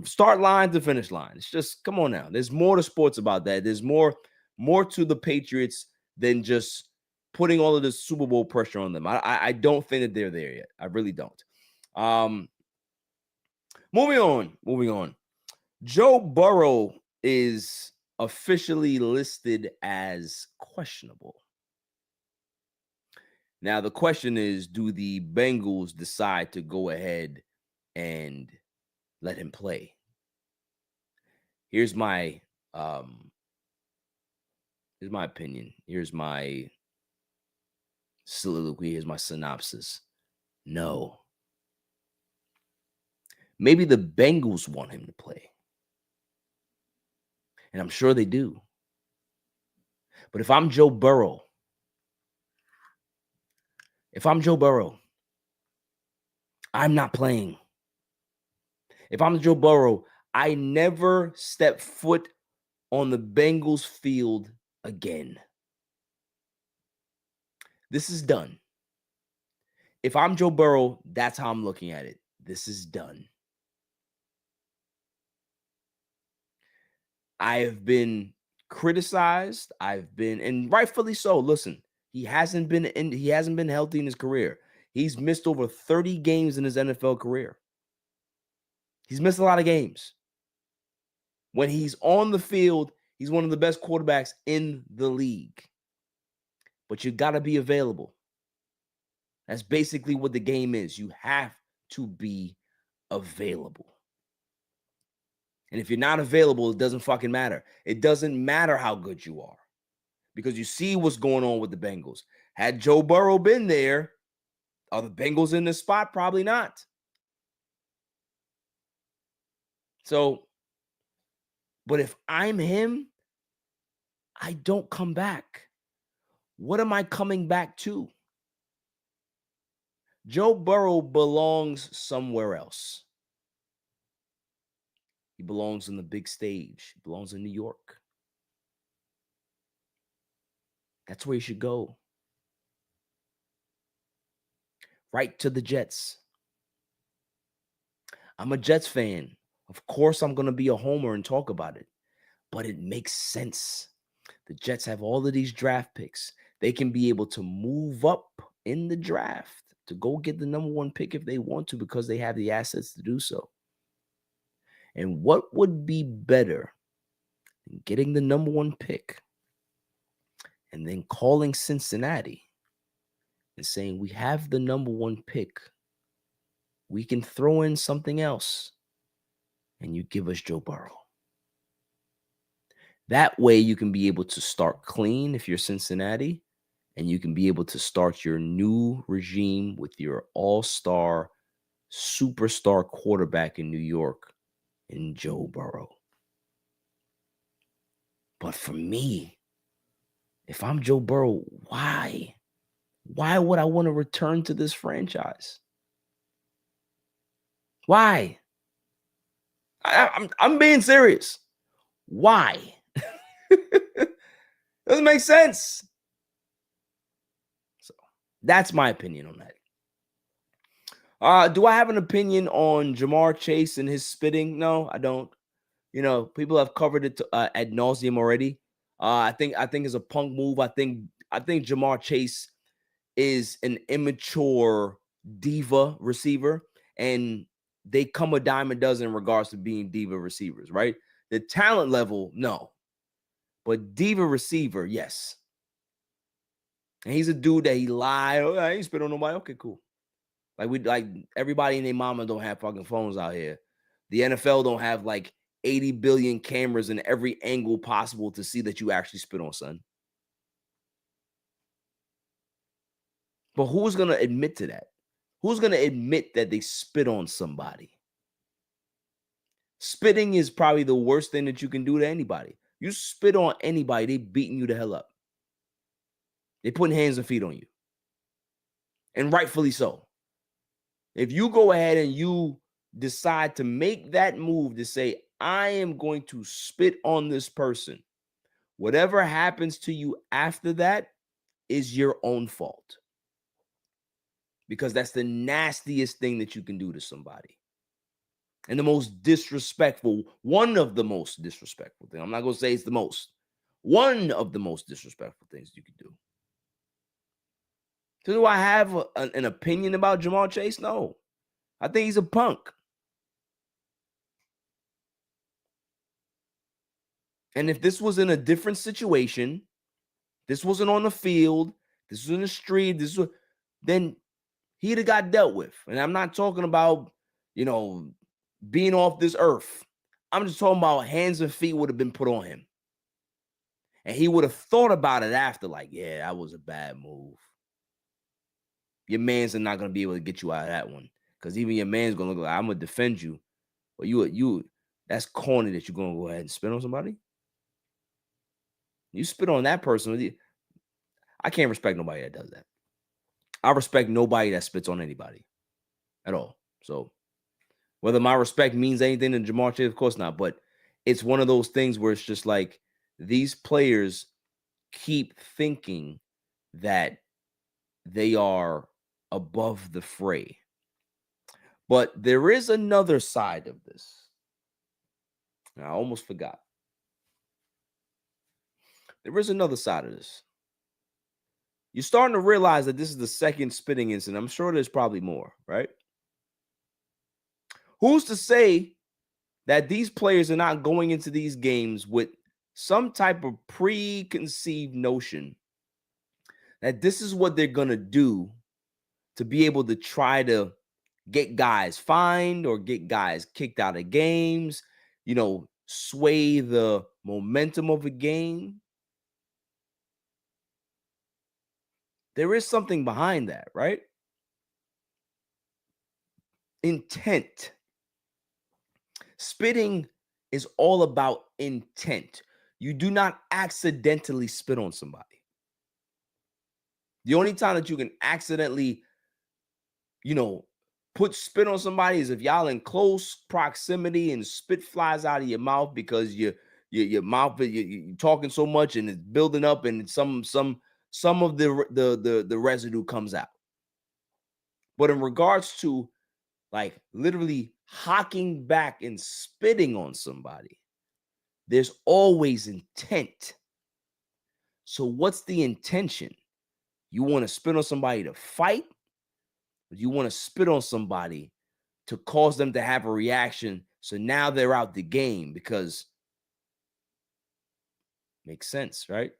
start line to finish line. It's just, come on now. There's more to sports about that. There's more to the Patriots than just putting all of this Super Bowl pressure on them. I don't think that they're there yet. I really don't. Moving on. Joe Burrow is officially listed as questionable. Now, the question is, do the Bengals decide to go ahead and let him play? Here's my opinion. Here's my soliloquy. Here's my synopsis. No. Maybe the Bengals want him to play. And I'm sure they do. But if I'm Joe Burrow, I'm not playing. If I'm Joe Burrow, I never step foot on the Bengals field again. This is done. If I'm Joe Burrow, that's how I'm looking at it. This is done. I have been criticized. And rightfully so. Listen, he hasn't been healthy in his career. He's missed over 30 games in his NFL career. He's missed a lot of games. When he's on the field, he's one of the best quarterbacks in the league. But you got to be available. That's basically what the game is. You have to be available. And if you're not available, it doesn't fucking matter. It doesn't matter how good you are. Because you see what's going on with the Bengals. Had Joe Burrow been there, are the Bengals in this spot? Probably not. So, but if I'm him, I don't come back. What am I coming back to? Joe Burrow belongs somewhere else. He belongs on the big stage. He belongs in New York. That's where he should go. Right to the Jets. I'm a Jets fan. Of course, I'm going to be a homer and talk about it. But it makes sense. The Jets have all of these draft picks. They can be able to move up in the draft to go get the number one pick if they want to because they have the assets to do so. And what would be better than getting the number one pick and then calling Cincinnati and saying, we have the number one pick. We can throw in something else and you give us Joe Burrow. That way you can be able to start clean if you're Cincinnati, and you can be able to start your new regime with your all-star, superstar quarterback in New York in Joe Burrow. But for me, if I'm Joe Burrow, why? Why would I want to return to this franchise? Why? I'm being serious. Why? Doesn't make sense. So that's my opinion on that. Do I have an opinion on Jamar Chase and his spitting? No, I don't. People have covered it ad nauseum already. I think it's a punk move. I think Jamar Chase is an immature diva receiver, and they come a dime a dozen in regards to being diva receivers, right? The talent level, no. But diva receiver, yes. And he's a dude that he lied. Oh, I ain't spit on nobody. Okay, cool. Like everybody and their mama don't have fucking phones out here. The NFL don't have like 80 billion cameras in every angle possible to see that you actually spit on, son. But who's going to admit to that? Who's going to admit that they spit on somebody? Spitting is probably the worst thing that you can do to anybody. You spit on anybody, they beating you the hell up. They putting hands and feet on you. And rightfully so. If you go ahead and you decide to make that move to say, I am going to spit on this person, whatever happens to you after that is your own fault. Because that's the nastiest thing that you can do to somebody. And the most disrespectful, one of the most disrespectful things. I'm not going to say it's the most. One of the most disrespectful things you can do. So do I have an opinion about Ja'Marr Chase? No. I think he's a punk. And if this was in a different situation, this wasn't on the field, this was in the street, then he'd have got dealt with. And I'm not talking about, being off this earth. I'm just talking about hands and feet would have been put on him. And he would have thought about it after, like, yeah, that was a bad move. Your mans are not going to be able to get you out of that one. Because even your man's going to look like, I'm going to defend you. But that's corny that you're going to go ahead and spit on somebody. You spit on that person. I can't respect nobody that does that. I respect nobody that spits on anybody at all. So whether my respect means anything to Ja'Marr Chase, of course not. But it's one of those things where it's just like these players keep thinking that they are above the fray. But there is another side of this. I almost forgot. There is another side of this. You're starting to realize that this is the second spitting incident. I'm sure there's probably more, right? Who's to say that these players are not going into these games with some type of preconceived notion that this is what they're going to do to be able to try to get guys fined or get guys kicked out of games, sway the momentum of a game? There is something behind that, right? Intent. Spitting is all about intent. You do not accidentally spit on somebody. The only time that you can accidentally, put spit on somebody is if y'all in close proximity and spit flies out of your mouth because your mouth, you're talking so much and it's building up and some of the residue comes out. But in regards to like literally hocking back and spitting on somebody, there's always intent. So what's the intention? You want to spit on somebody to fight? Or you want to spit on somebody to cause them to have a reaction so now they're out the game? Because makes sense, right?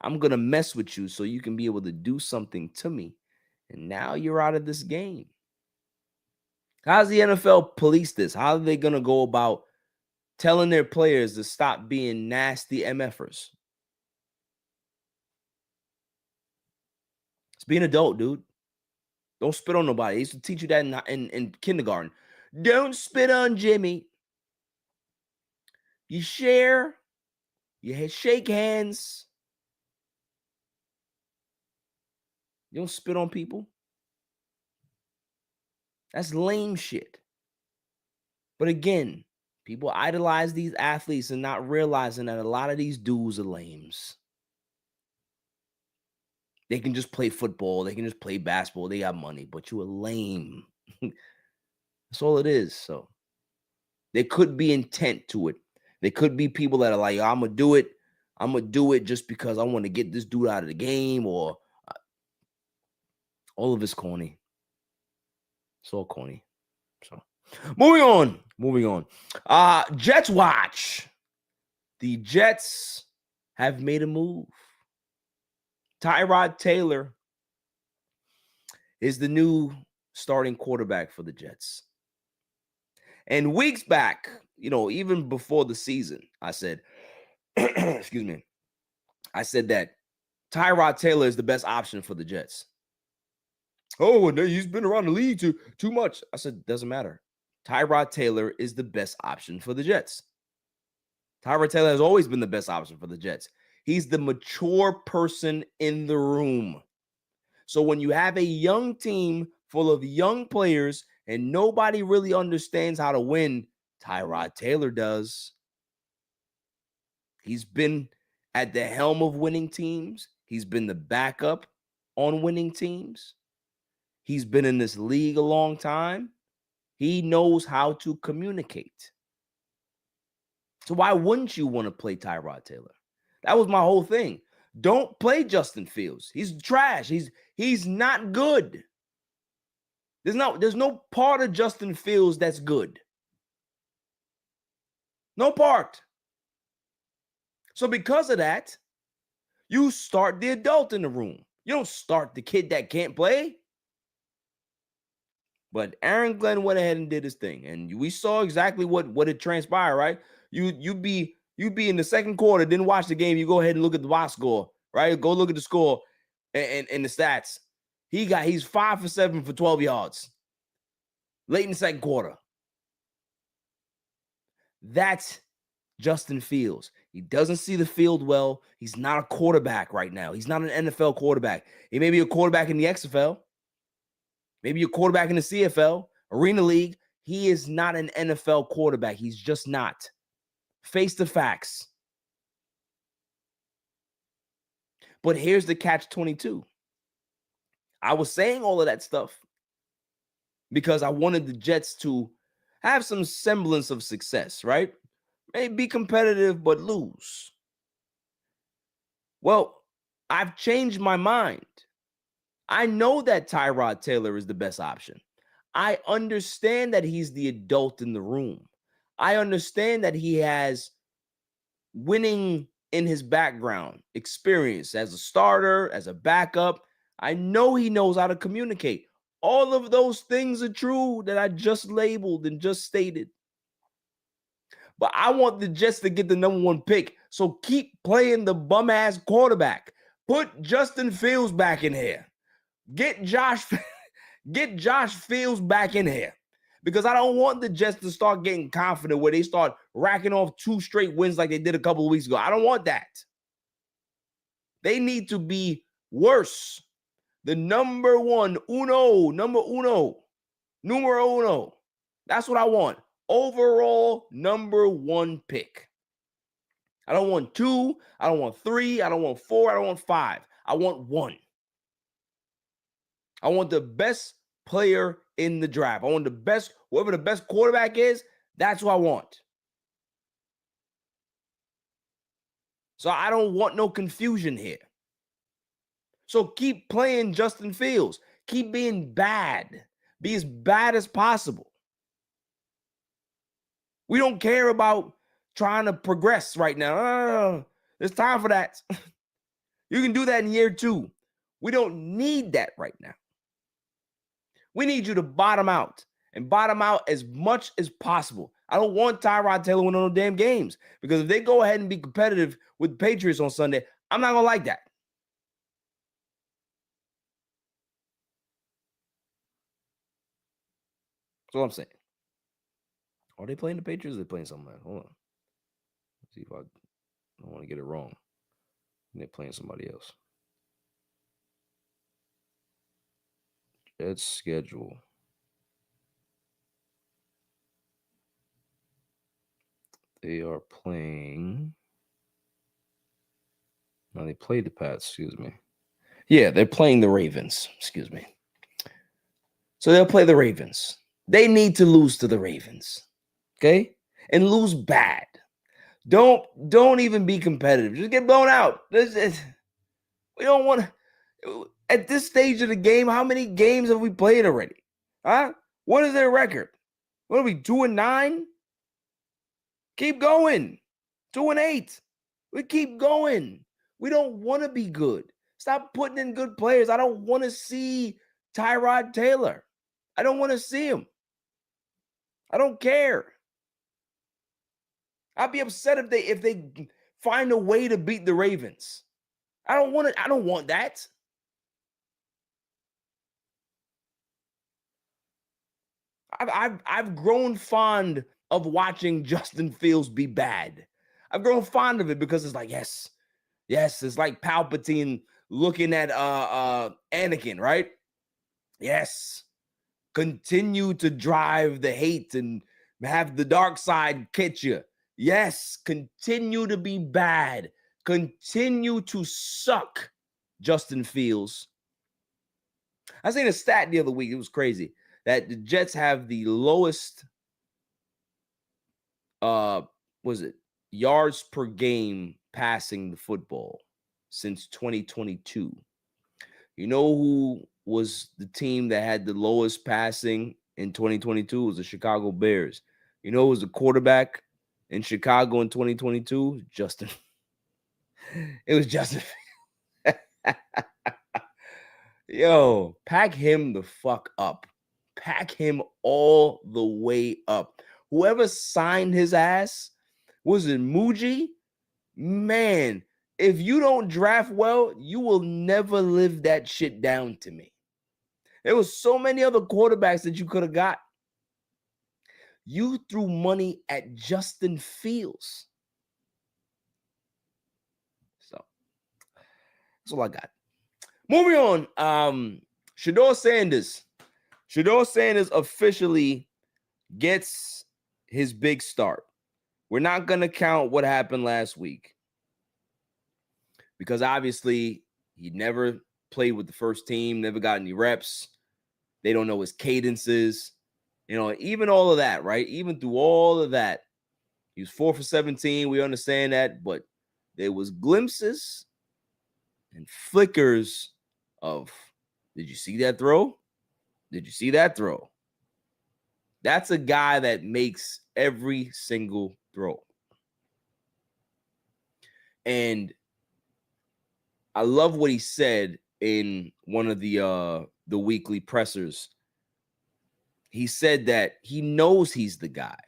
I'm going to mess with you so you can be able to do something to me. And now you're out of this game. How's the NFL police this? How are they going to go about telling their players to stop being nasty MFers? It's being an adult, dude. Don't spit on nobody. I used to teach you that in kindergarten. Don't spit on Jimmy. You share. You shake hands. You don't spit on people. That's lame shit. But again, people idolize these athletes and not realizing that a lot of these dudes are lames. They can just play football. They can just play basketball. They got money, but you are lame. That's all it is. So there could be intent to it. There could be people that are like, I'm going to do it. I'm going to do it just because I want to get this dude out of the game, or all of it's corny. It's all corny. So moving on. Jets watch. The Jets have made a move. Tyrod Taylor is the new starting quarterback for the Jets. And weeks back, even before the season, I said, excuse me, I said that Tyrod Taylor is the best option for the Jets. Oh, no, he's been around the league too much. I said, doesn't matter. Tyrod Taylor is the best option for the Jets. Tyrod Taylor has always been the best option for the Jets. He's the mature person in the room. So when you have a young team full of young players and nobody really understands how to win, Tyrod Taylor does. He's been at the helm of winning teams. He's been the backup on winning teams. He's been in this league a long time. He knows how to communicate. So why wouldn't you want to play Tyrod Taylor? That was my whole thing. Don't play Justin Fields. He's trash. He's not good. There's no part of Justin Fields that's good. No part. So because of that, you start the adult in the room. You don't start the kid that can't play. But Aaron Glenn went ahead and did his thing. And we saw exactly what had transpired, right? You'd be in the second quarter, didn't watch the game. You go ahead and look at the box score, right? Go look at the score and the stats. He's 5 for 7 for 12 yards late in the second quarter. That's Justin Fields. He doesn't see the field well. He's not a quarterback right now. He's not an NFL quarterback. He may be a quarterback in the XFL. Maybe a quarterback in the CFL, Arena League. He is not an NFL quarterback. He's just not. Face the facts. But here's the catch-22. I was saying all of that stuff because I wanted the Jets to have some semblance of success, right? Maybe be competitive, but lose. Well, I've changed my mind. I know that Tyrod Taylor is the best option. I understand that he's the adult in the room. I understand that he has winning in his background, experience as a starter, as a backup. I know he knows how to communicate. All of those things are true that I just labeled and just stated. But I want the Jets to get the number 1 pick. So keep playing the bum-ass quarterback. Put Justin Fields back in here. Get Josh Fields back in here. Because I don't want the Jets to start getting confident where they start racking off 2 straight wins like they did a couple of weeks ago. I don't want that. They need to be worse. The number uno. That's what I want. Overall number 1 pick. I don't want 2. I don't want 3. I don't want 4. I don't want 5. I want 1. I want the best player in the draft. I want the best, whoever the best quarterback is, that's who I want. So I don't want no confusion here. So keep playing Justin Fields. Keep being bad. Be as bad as possible. We don't care about trying to progress right now. No. There's time for that. You can do that in year 2. We don't need that right now. We need you to bottom out and bottom out as much as possible. I don't want Tyrod Taylor winning no damn games because if they go ahead and be competitive with the Patriots on Sunday, I'm not going to like that. That's what I'm saying. Are they playing the Patriots or are they playing something else? Hold on. Let's see if I don't want to get it wrong. They're playing somebody else. Jets schedule. They are playing. No, they played the Pats, excuse me. Yeah, they're playing the Ravens, excuse me. So they'll play the Ravens. They need to lose to the Ravens, okay? And lose bad. Don't even be competitive. Just get blown out. We don't want to. At this stage of the game, how many games have we played already? Huh? What is their record? What are we, 2-9? Keep going. 2-8. We keep going. We don't want to be good. Stop putting in good players. I don't want to see Tyrod Taylor. I don't want to see him. I don't care. I'd be upset if they find a way to beat the Ravens. I don't want that. I've grown fond of watching Justin Fields be bad. I've grown fond of it because it's like, yes, it's like Palpatine looking at Anakin, right? Yes. Continue to drive the hate and have the dark side catch you. Yes, continue to be bad. Continue to suck, Justin Fields. I seen a stat the other week. It was crazy that the Jets have the lowest yards per game passing the football since 2022. You know who was the team that had the lowest passing in 2022? It was the Chicago Bears. You know who was the quarterback in Chicago in 2022? Justin. It was Justin. Yo, pack him the fuck up. Pack him all the way up. Whoever signed his ass, was it Muji? Man, if you don't draft well, you will never live that shit down to me. There was so many other quarterbacks that you could have got. You threw money at Justin Fields. So that's all I got. Moving on. Shedeur Sanders. Shedeur Sanders officially gets his big start. We're not going to count what happened last week because obviously he never played with the first team, never got any reps. They don't know his cadences, even all of that, right? Even through all of that, he was 4 for 17. We understand that, but there was glimpses and flickers of, did you see that throw? Did you see that throw? That's a guy that makes every single throw. And I love what he said in one of the weekly pressers. He said that he knows he's the guy.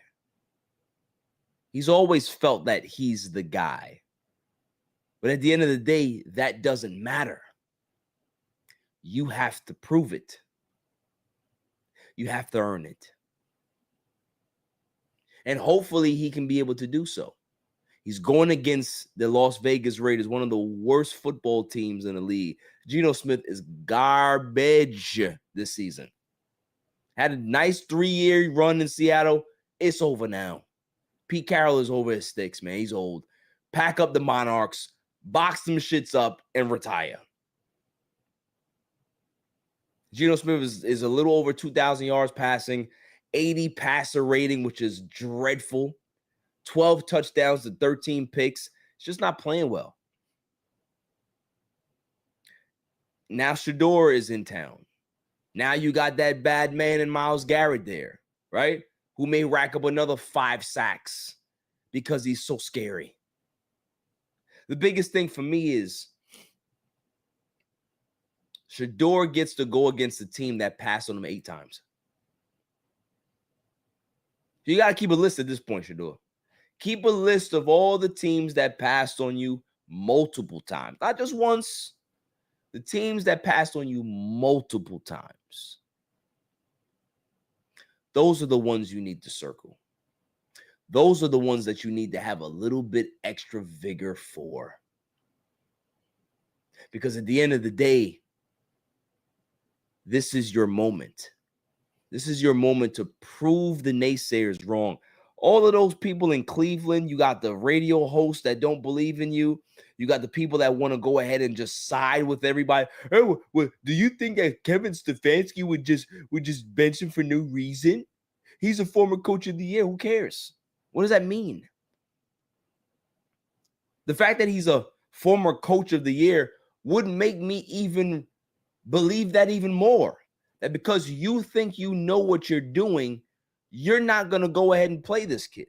He's always felt that he's the guy. But at the end of the day, that doesn't matter. You have to prove it. You have to earn it. And hopefully he can be able to do so. He's going against the Las Vegas Raiders, one of the worst football teams in the league. Geno Smith is garbage this season. Had a nice 3-year run in Seattle. It's over now. Pete Carroll is over his sticks, man. He's old. Pack up the Monarchs, box them shits up, and retire. Geno Smith is a little over 2,000 yards passing, 80 passer rating, which is dreadful. 12 touchdowns to 13 picks. It's just not playing well. Now Shedeur is in town. Now you got that bad man in Myles Garrett there, right? Who may rack up another 5 sacks because he's so scary. The biggest thing for me is Shedeur gets to go against a team that passed on him 8 times. You got to keep a list at this point, Shedeur. Keep a list of all the teams that passed on you multiple times. Not just once. The teams that passed on you multiple times. Those are the ones you need to circle. Those are the ones that you need to have a little bit extra vigor for. Because at the end of the day, this is your moment. This is your moment to prove the naysayers wrong. All of those people in Cleveland, you got the radio hosts that don't believe in you. You got the people that want to go ahead and just side with everybody. Oh, well, do you think that Kevin Stefanski would just bench him for no reason? He's a former coach of the year. Who cares? What does that mean? The fact that he's a former coach of the year would make me even believe that even more. That because you think you know what you're doing, you're not going to go ahead and play this kid.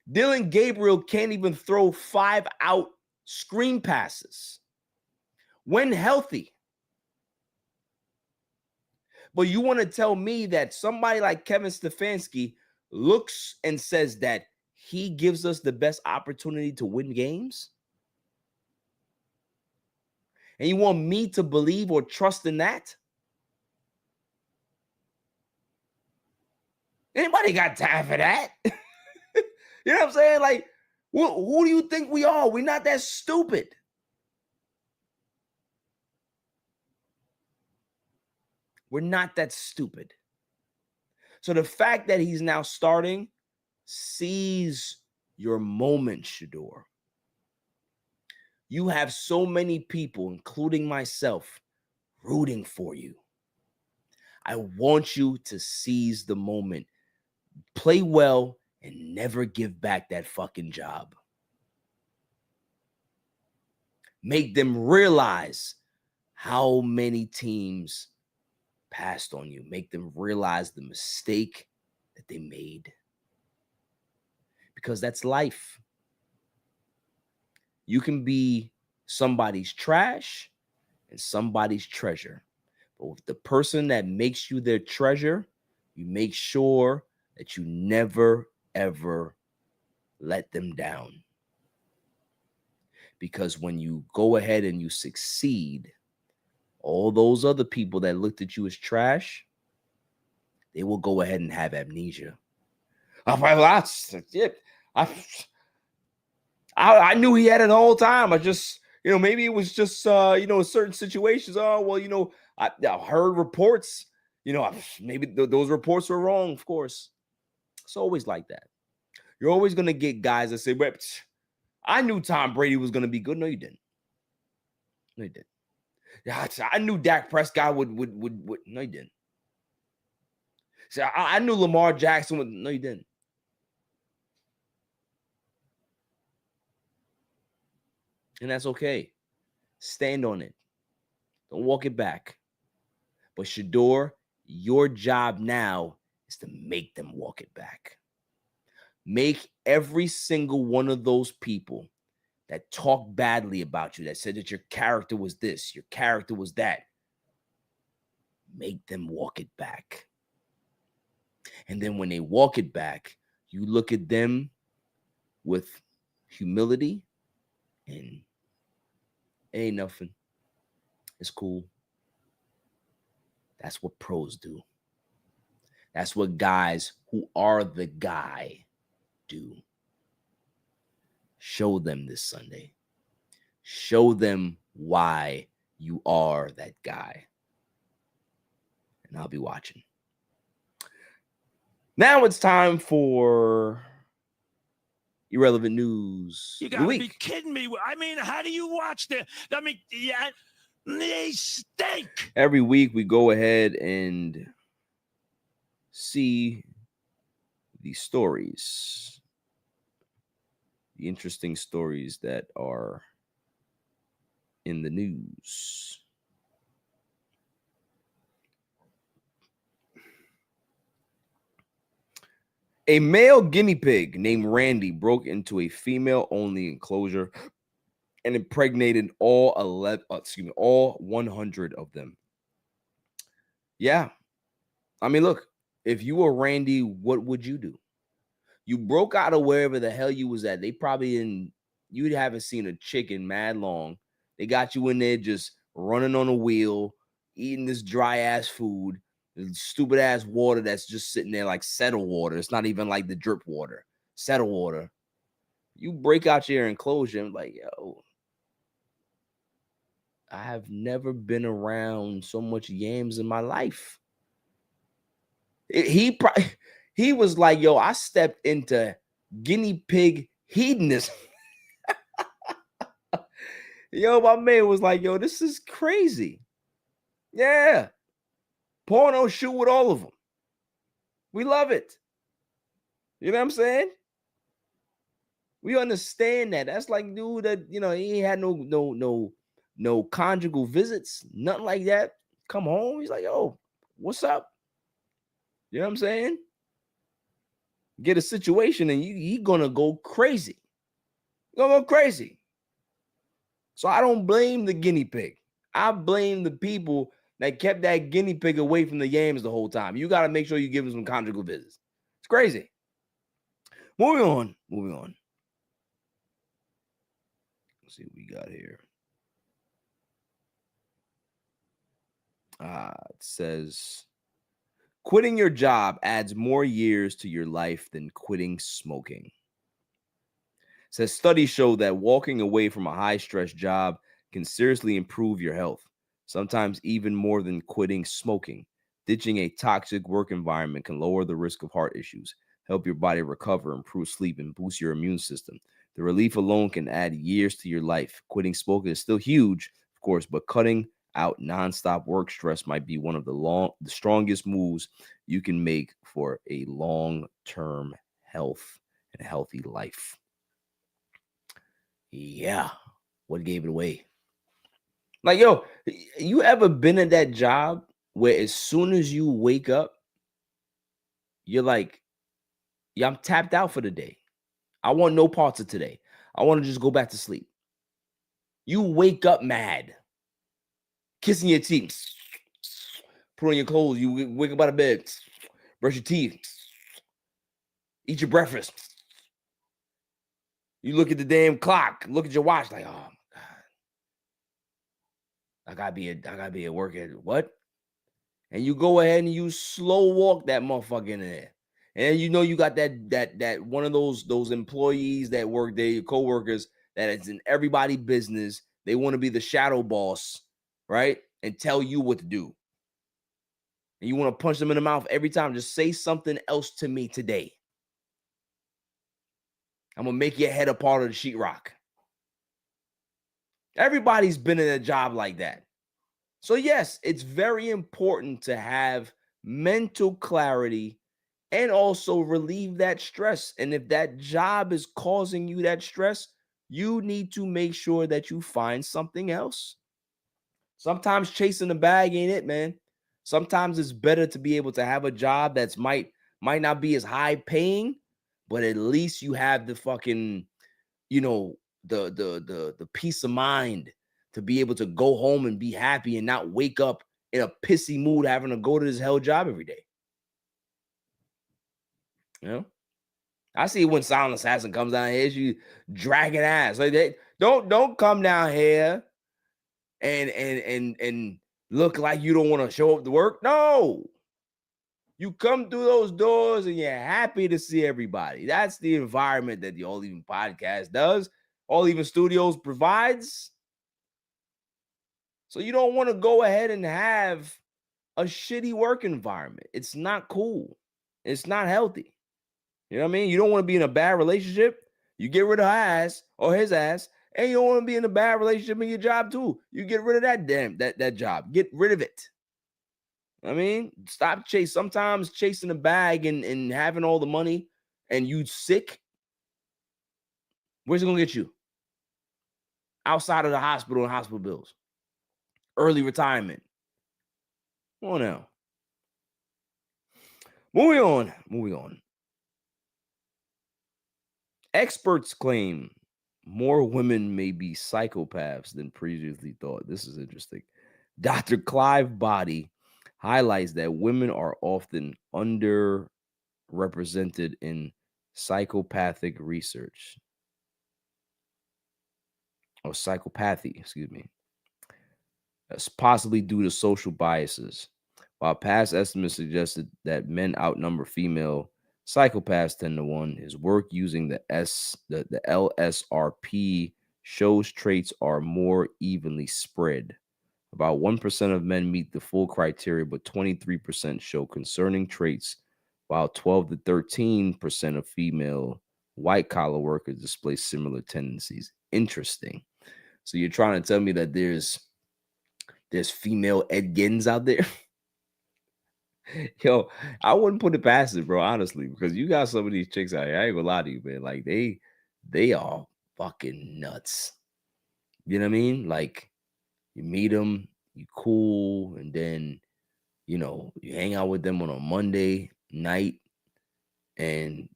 Dylan Gabriel can't even throw 5 out screen passes when healthy. But you want to tell me that somebody like Kevin Stefanski looks and says that he gives us the best opportunity to win games? And you want me to believe or trust in that? Anybody got time for that? You know what I'm saying? Like, who do you think we are? We're not that stupid. We're not that stupid. So the fact that he's now starting, seize your moment, Shedeur. You have so many people, including myself, rooting for you. I want you to seize the moment. Play well and never give back that fucking job. Make them realize how many teams passed on you. Make them realize the mistake that they made. Because that's life. You can be somebody's trash and somebody's treasure. But with the person that makes you their treasure, you make sure that you never, ever let them down. Because when you go ahead and you succeed, all those other people that looked at you as trash, they will go ahead and have amnesia. I knew he had it the whole time. I just, maybe it was just, certain situations. Oh, well, I heard reports, maybe those reports were wrong, of course. It's always like that. You're always going to get guys that say, well, I knew Tom Brady was going to be good. No, you didn't. No, you didn't. Yeah, I knew Dak Prescott would. No, you didn't. So I knew Lamar Jackson would. No, you didn't. And that's okay. Stand on it. Don't walk it back. But Shedeur, your job now is to make them walk it back. Make every single one of those people that talk badly about you, that said that your character was this, your character was that, make them walk it back. And then when they walk it back, you look at them with humility and ain't nothing. It's cool. That's what pros do. That's what guys who are the guy do. Show them this Sunday. Show them why you are that guy. And I'll be watching. Now it's time for Irrelevant News. You gotta be kidding me. I mean, how do you watch the? I mean, yeah, they stink. Every week we go ahead and see the stories. The interesting stories that are in the news. A male guinea pig named Randy broke into a female-only enclosure and impregnated all 100 of them. Yeah. I mean, look, if you were Randy, what would you do? You broke out of wherever the hell you was at. They probably you haven't seen a chicken mad long. They got you in there just running on a wheel, eating this dry ass food, stupid ass water that's just sitting there like settle water. It's not even like the drip water, settle water. You break out your enclosure and like, yo, I have never been around so much yams in my life. He was like, yo, I stepped into guinea pig hedonism. Yo, my man was like, yo, this is crazy. Yeah. Porno shoot with all of them. We love it. You know what I'm saying? We understand that. That's like dude that, he had no conjugal visits, nothing like that. Come home. He's like, yo, what's up? You know what I'm saying? Get a situation and he gonna go crazy. Gonna go crazy. So I don't blame the guinea pig. I blame the people that kept that guinea pig away from the yams the whole time. You got to make sure you give him some conjugal visits. It's crazy. Moving on. Let's see what we got here. It says, quitting your job adds more years to your life than quitting smoking. It says studies show that walking away from a high-stress job can seriously improve your health, sometimes even more than quitting smoking. Ditching a toxic work environment can lower the risk of heart issues, help your body recover, improve sleep, and boost your immune system. The relief alone can add years to your life. Quitting smoking is still huge, of course, but cutting out nonstop work stress might be one of the strongest moves you can make for a long-term health and healthy life. Yeah, what gave it away? Like, yo, you ever been at that job where as soon as you wake up, you're like, yeah, I'm tapped out for the day. I want no parts of today. I want to just go back to sleep. You wake up mad, kissing your teeth, put on your clothes. You wake up out of bed, brush your teeth, eat your breakfast. You look at the damn clock, look at your watch, like, oh my God, I gotta be at work at what? And you go ahead and you slow walk that motherfucker in there. And you know you got that one of those employees that work there, your coworkers, that is in everybody's business. They want to be the shadow boss, right? And tell you what to do. And you want to punch them in the mouth every time. Just say something else to me today. I'm going to make your head a part of the sheetrock. Everybody's been in a job like that. So yes, it's very important to have mental clarity and also relieve that stress. And if that job is causing you that stress, you need to make sure that you find something else. Sometimes chasing the bag ain't it, man. Sometimes it's better to be able to have a job that's might not be as high paying, but at least you have the fucking, the peace of mind to be able to go home and be happy and not wake up in a pissy mood having to go to this hell job every day. You know? I see when Silent Assassin comes down here, she dragging ass. Like they don't come down here and look like you don't want to show up to work. No. You come through those doors and you're happy to see everybody. That's the environment that the All Even podcast does. All Even Studios provides. So you don't want to go ahead and have a shitty work environment. It's not cool. It's not healthy. You know what I mean? You don't want to be in a bad relationship. You get rid of her ass or his ass, and you don't want to be in a bad relationship in your job too. You get rid of that job. Get rid of it. I mean, stop chasing. Sometimes chasing a bag and having all the money and you sick. Where's it gonna get you? Outside of the hospital and hospital bills. Early retirement. Come on now. Moving on. Experts claim more women may be psychopaths than previously thought. This is interesting. Dr. Clive Body highlights that women are often underrepresented in psychopathic research. Or psychopathy, excuse me. That's possibly due to social biases. While past estimates suggested that men outnumber female psychopaths 10-1, his work using the LSRP shows traits are more evenly spread. About 1% of men meet the full criteria, but 23% show concerning traits, while 12 to 13% of female white-collar workers display similar tendencies. Interesting. So you're trying to tell me that there's female Ed Geins out there? Yo, I wouldn't put it past it, bro, honestly, because you got some of these chicks out here. I ain't gonna lie to you, man. Like, they are fucking nuts. You know what I mean? Like, you meet them, you cool, and then, you hang out with them on a Monday night, and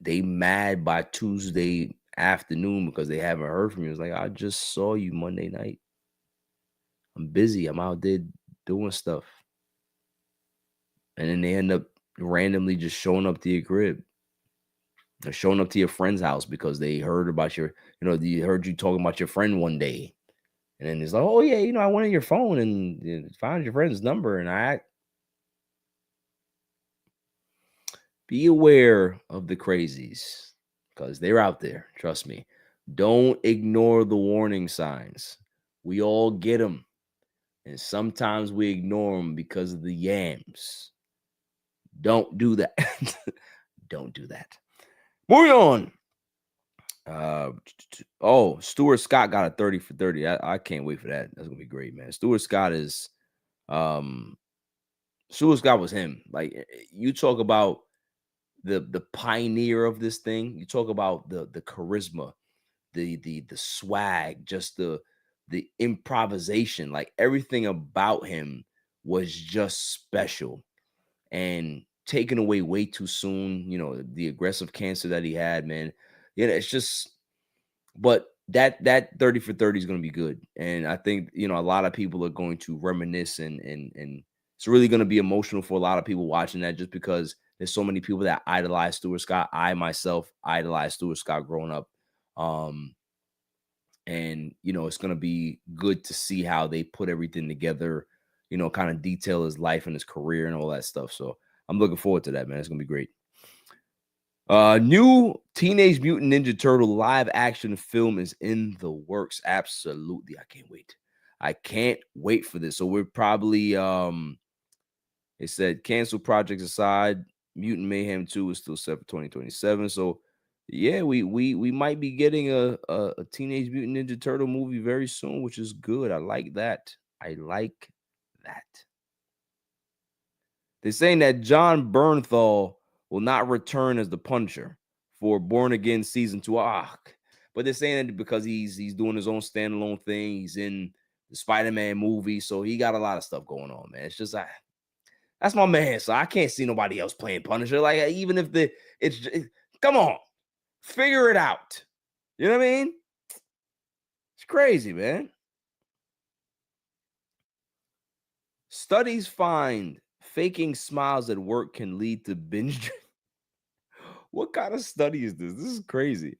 they mad by Tuesday afternoon because they haven't heard from you. It's like, I just saw you Monday night. I'm busy. I'm out there doing stuff. And then they end up randomly just showing up to your crib. They're showing up to your friend's house because they heard about they heard you talking about your friend one day. And then it's like, oh, yeah, I went on your phone and found your friend's number. And be aware of the crazies because they're out there. Trust me. Don't ignore the warning signs. We all get them. And sometimes we ignore them because of the yams. Don't do that. Don't do that. Moving on. Stuart Scott got a 30 for 30. I can't wait for that. That's gonna be great, man. Stuart Scott was him. Like, you talk about the pioneer of this thing. You talk about the charisma, the swag, just the improvisation. Like, everything about him was just special. And taken away way too soon, the aggressive cancer that he had, man. It's just, but that 30 for 30 is going to be good. And I think, a lot of people are going to reminisce and it's really going to be emotional for a lot of people watching that, just because there's so many people that idolize Stuart Scott. I myself idolized Stuart Scott growing up. And, it's going to be good to see how they put everything together, kind of detail his life and his career and all that stuff. So I'm looking forward to that, man. It's going to be great. New Teenage Mutant Ninja Turtle live action film is in the works. Absolutely. I can't wait for this. So we're probably, it said cancel projects aside, Mutant Mayhem 2 is still set for 2027. So yeah, we might be getting a Teenage Mutant Ninja Turtle movie very soon, which is good. I like that. They're saying that John Bernthal will not return as the Punisher for Born Again Season 2. But they're saying that because he's doing his own standalone thing. He's in the Spider-Man movie, so he got a lot of stuff going on, man. It's just that's my man, so I can't see nobody else playing Punisher. Like, even if come on, figure it out. You know what I mean? It's crazy, man. Studies find faking smiles at work can lead to binge drinking. What kind of study is this? This is crazy.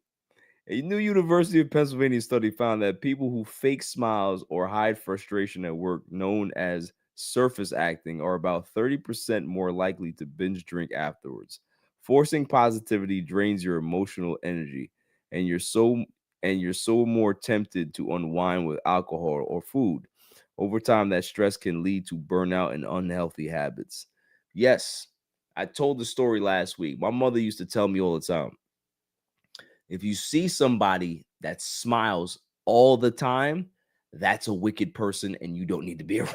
A new University of Pennsylvania study found that people who fake smiles or hide frustration at work, known as surface acting, are about 30% more likely to binge drink afterwards. Forcing positivity drains your emotional energy, and you're so more tempted to unwind with alcohol or food. Over time, that stress can lead to burnout and unhealthy habits. Yes, I told the story last week. My mother used to tell me all the time, if you see somebody that smiles all the time, that's a wicked person and you don't need to be around.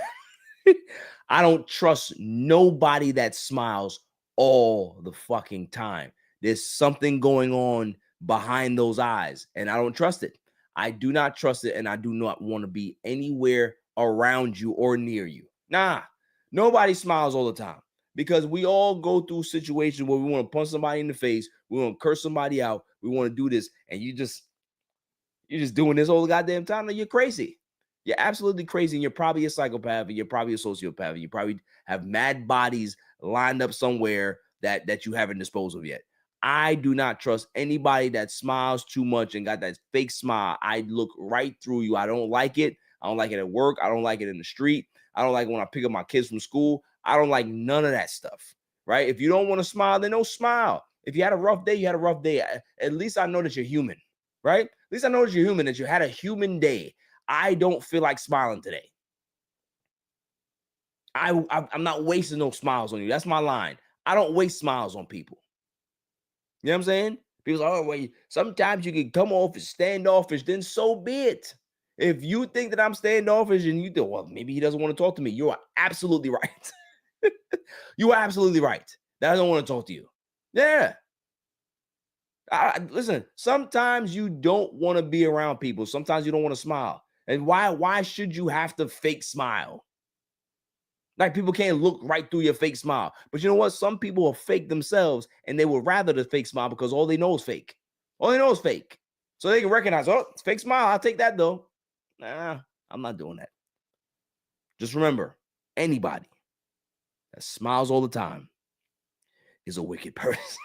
I don't trust nobody that smiles all the fucking time. There's something going on behind those eyes, and I don't trust it. I do not trust it, and I do not want to be anywhere around you or near you. Nah, nobody smiles all the time, because we all go through situations where we want to punch somebody in the face, we want to curse somebody out, we want to do this, and you're just doing this all the goddamn time. You're crazy. You're absolutely crazy, and you're probably a psychopath, and you're probably a sociopath, and you probably have mad bodies lined up somewhere that you haven't disposed of yet. I do not trust anybody that smiles too much and got that fake smile. I look right through you. I don't like it. I don't like it at work. I don't like it in the street. I don't like it when I pick up my kids from school. I don't like none of that stuff, right? If you don't want to smile, then don't smile. If you had a rough day, you had a rough day. At least I know that you're human, right? At least I know that you're human, that you had a human day. I don't feel like smiling today. I'm not wasting no smiles on you. That's my line. I don't waste smiles on people. You know what I'm saying? People say, oh, well, sometimes you can come off as standoffish, then so be it. If you think that I'm standoffish and you think, well, maybe he doesn't want to talk to me, you are absolutely right. You are absolutely right that I don't want to talk to you. Yeah. Listen, sometimes you don't want to be around people. Sometimes you don't want to smile. And why should you have to fake smile? Like, people can't look right through your fake smile. But you know what? Some people are fake themselves, and they would rather the fake smile because all they know is fake. All they know is fake. So they can recognize, oh, it's fake smile. I'll take that, though. Nah, I'm not doing that. Just remember, anybody that smiles all the time is a wicked person.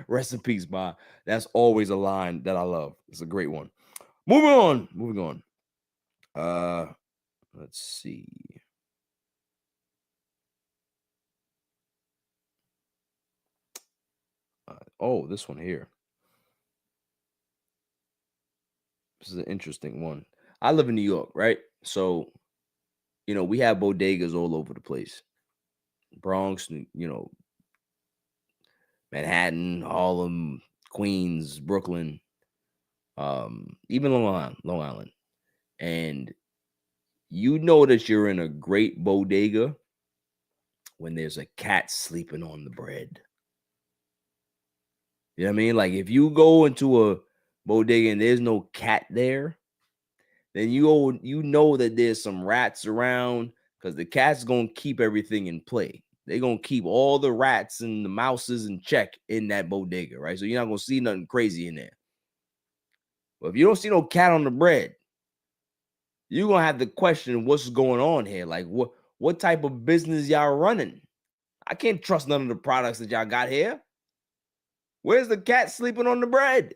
Rest in peace, Bob. That's always a line that I love. It's a great one. Moving on. Let's see. Oh, this one here. This is an interesting one. I live in New York, right? So, we have bodegas all over the place. Bronx, Manhattan, Harlem, Queens, Brooklyn, even Long Island. And you know that you're in a great bodega when there's a cat sleeping on the bread. You know what I mean? Like if you go into a bodega and there's no cat there, then you know that there's some rats around because the cat's gonna keep everything in play. They're gonna keep all the rats and the mouses in check in that bodega, right? So you're not gonna see nothing crazy in there. But if you don't see no cat on the bread, you're gonna have to question what's going on here. Like what type of business y'all running? I can't trust none of the products that y'all got here. Where's the cat sleeping on the bread?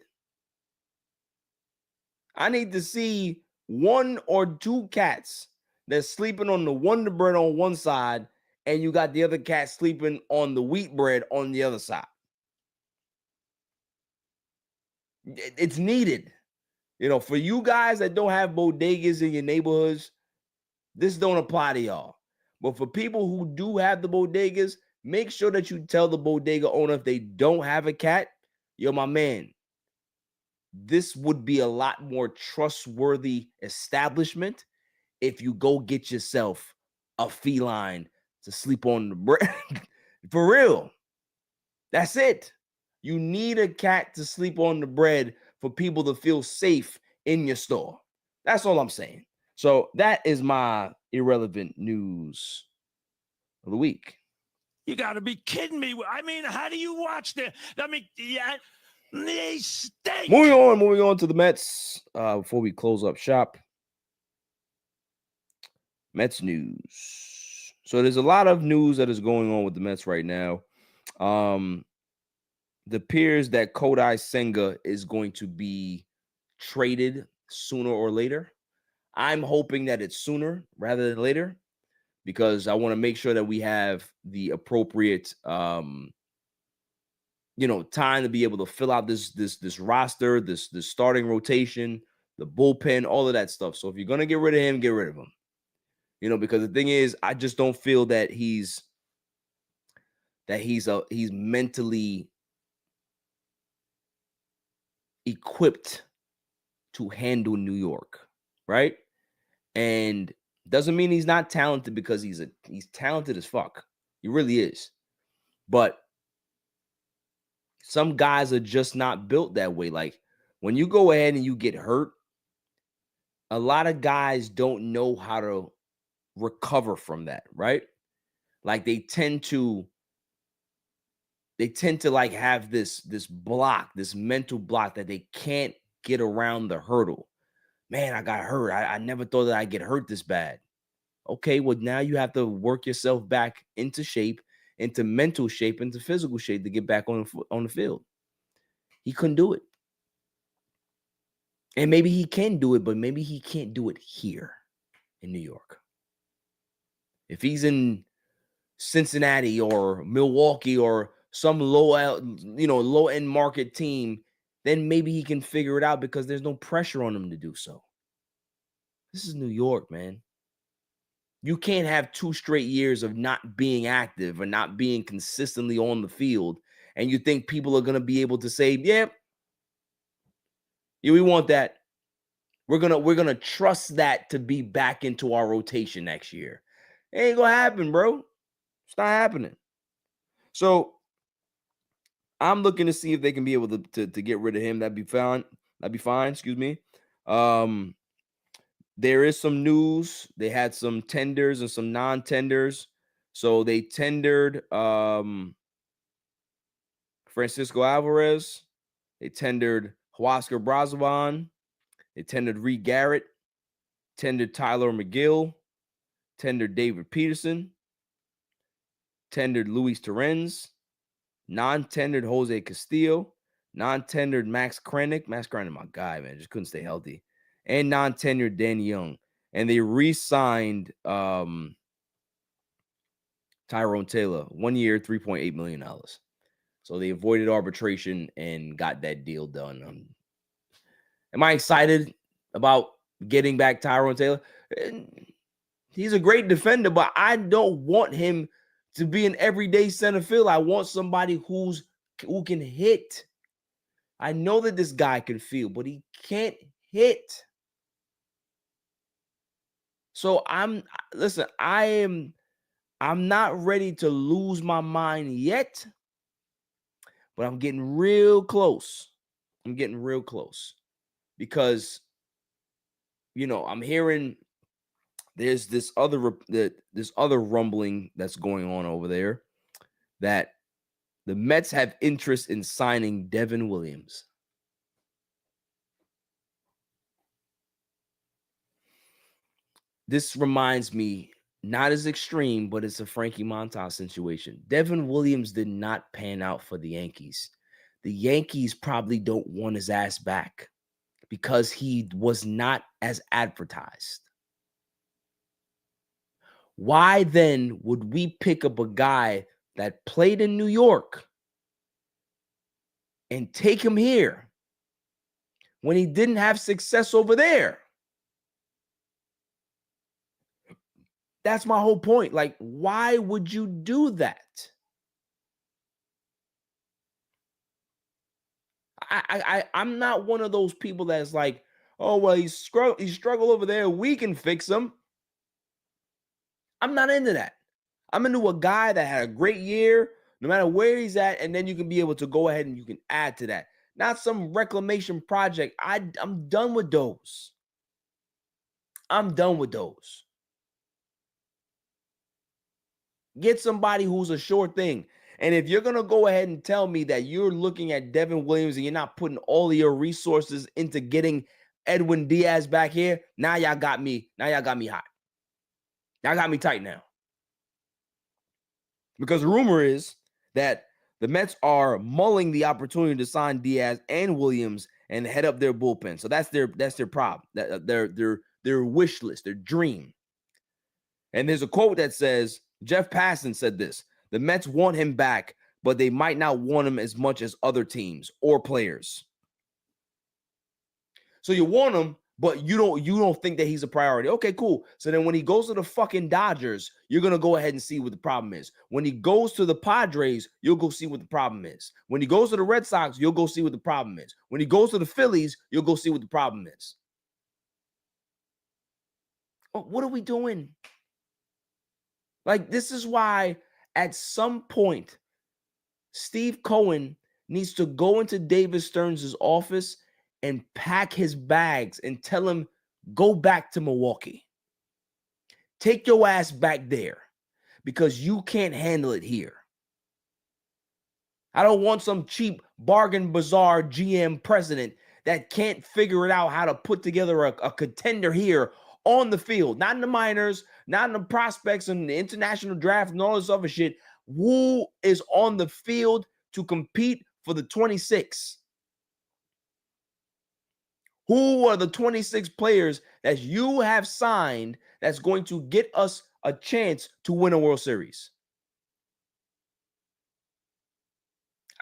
I need to see 1 or 2 cats that's sleeping on the Wonder Bread on one side, and you got the other cat sleeping on the wheat bread on the other side. It's needed. For you guys that don't have bodegas in your neighborhoods, this don't apply to y'all. But for people who do have the bodegas, make sure that you tell the bodega owner if they don't have a cat, yo, my man, this would be a lot more trustworthy establishment if you go get yourself a feline to sleep on the bread. For real. That's it. You need a cat to sleep on the bread for people to feel safe in your store. That's all I'm saying. So that is my irrelevant news of the week. You got to be kidding me. I mean, how do you watch the? They stink. Moving on to the Mets before we close up shop. Mets news. So there's a lot of news that is going on with the Mets right now. It appears that Kodai Senga is going to be traded sooner or later. I'm hoping that it's sooner rather than later because I want to make sure that we have the appropriate time to be able to fill out this roster, this starting rotation, the bullpen, all of that stuff. So if you're going to get rid of him, get rid of him. Because the thing is, I just don't feel that he's mentally equipped to handle New York, right? And doesn't mean he's not talented because he's talented as fuck. He really is. But some guys are just not built that way. Like when you go ahead and you get hurt, a lot of guys don't know how to recover from that, right? Like they tend to like have this block, this mental block that they can't get around the hurdle. Man, I got hurt. I never thought that I'd get hurt this bad. Okay, well, now you have to work yourself back into shape, into mental shape, into physical shape to get back on the field. He couldn't do it. And maybe he can do it, but maybe he can't do it here in New York. If he's in Cincinnati or Milwaukee or some low-end market team, then maybe he can figure it out because there's no pressure on him to do so. This is New York, man. You can't have 2 straight years of not being active or not being consistently on the field, and you think people are going to be able to say, yeah, we want that. We're gonna trust that to be back into our rotation next year. It ain't gonna happen, bro. It's not happening. So I'm looking to see if they can be able to get rid of him. That'd be fine. Excuse me. There is some news. They had some tenders and some non-tenders. So they tendered Francisco Alvarez. They tendered Huascar Brazovan. They tendered Reed Garrett. Tendered Tyler McGill. tendered David Peterson, tendered Luis Torrens, non-tendered Jose Castillo, non-tendered Max Krennic. Max Krennic, my guy, man, just couldn't stay healthy. And non-tendered Danny Young. And they re-signed Tyrone Taylor, 1 year, $3.8 million. So they avoided arbitration and got that deal done. Am I excited about getting back Tyrone Taylor? He's a great defender, but I don't want him to be an everyday center field. I want somebody who can hit. I know that this guy can field, but he can't hit. So I'm not ready to lose my mind yet, but I'm getting real close. Because, I'm hearing there's this other rumbling that's going on over there that the Mets have interest in signing Devin Williams. This reminds me, not as extreme, but it's a Frankie Montas situation. Devin Williams did not pan out for the Yankees. The Yankees probably don't want his ass back because he was not as advertised. Why then would we pick up a guy that played in New York and take him here when he didn't have success over there? That's my whole point. Like, why would you do that? I'm not one of those people that's like, oh, well, he struggled over there. We can fix him. I'm not into that. I'm into a guy that had a great year, no matter where he's at, and then you can be able to go ahead and you can add to that. Not some reclamation project. I'm done with those. Get somebody who's a sure thing. And if you're going to go ahead and tell me that you're looking at Devin Williams and you're not putting all of your resources into getting Edwin Diaz back here, now y'all got me hot. Y'all got me tight now. Because the rumor is that the Mets are mulling the opportunity to sign Diaz and Williams and head up their bullpen. So that's their problem. Their wish list, their dream. And there's a quote that says, Jeff Passan said this: the Mets want him back, but they might not want him as much as other teams or players. So you want him, but you don't think that he's a priority. Okay, cool. So then when he goes to the fucking Dodgers, you're going to go ahead and see what the problem is. When he goes to the Padres, you'll go see what the problem is. When he goes to the Red Sox, you'll go see what the problem is. When he goes to the Phillies, you'll go see what the problem is. What are we doing? Like, this is why at some point, Steve Cohen needs to go into David Stearns' office and pack his bags and tell him, go back to Milwaukee. Take your ass back there because you can't handle it here. I don't want some cheap bargain bazaar GM president that can't figure it out how to put together a contender here on the field, not in the minors, not in the prospects and the international draft and all this other shit. Who is on the field to compete for the 26? Who are the 26 players that you have signed that's going to get us a chance to win a World Series?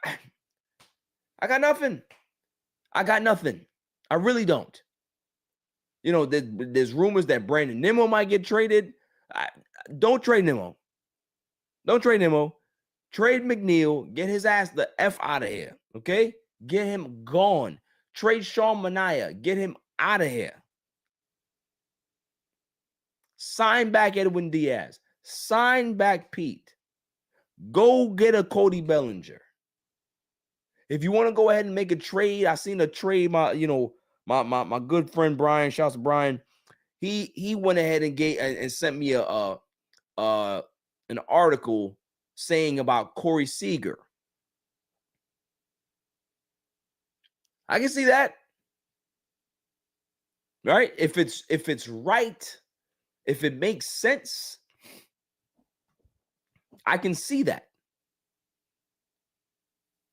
I got nothing. I really don't. There's rumors that Brandon Nimmo might get traded. Don't trade Nimmo. Trade McNeil. Get his ass the F out of here. Okay? Get him gone. Trade Sean Manaea. Get him out of here. Sign back Edwin Diaz. Sign back Pete. Go get a Cody Bellinger. If you want to go ahead and make a trade, I seen a trade. My good friend Brian, shouts to Brian. He went ahead and sent me an article saying about Corey Seager. I can see that. Right? If it's right if it makes sense, I can see that.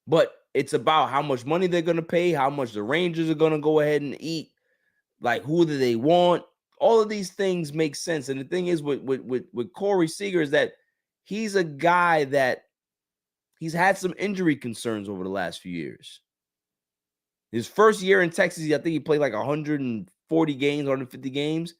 But it's about how much money they're going to pay, how much the Rangers are going to go ahead and eat, like who do they want. All of these things make sense. And the thing is with Corey Seager is that he's a guy that he's had some injury concerns over the last few years. His first year in Texas, I think he played like 140 games, 150 games.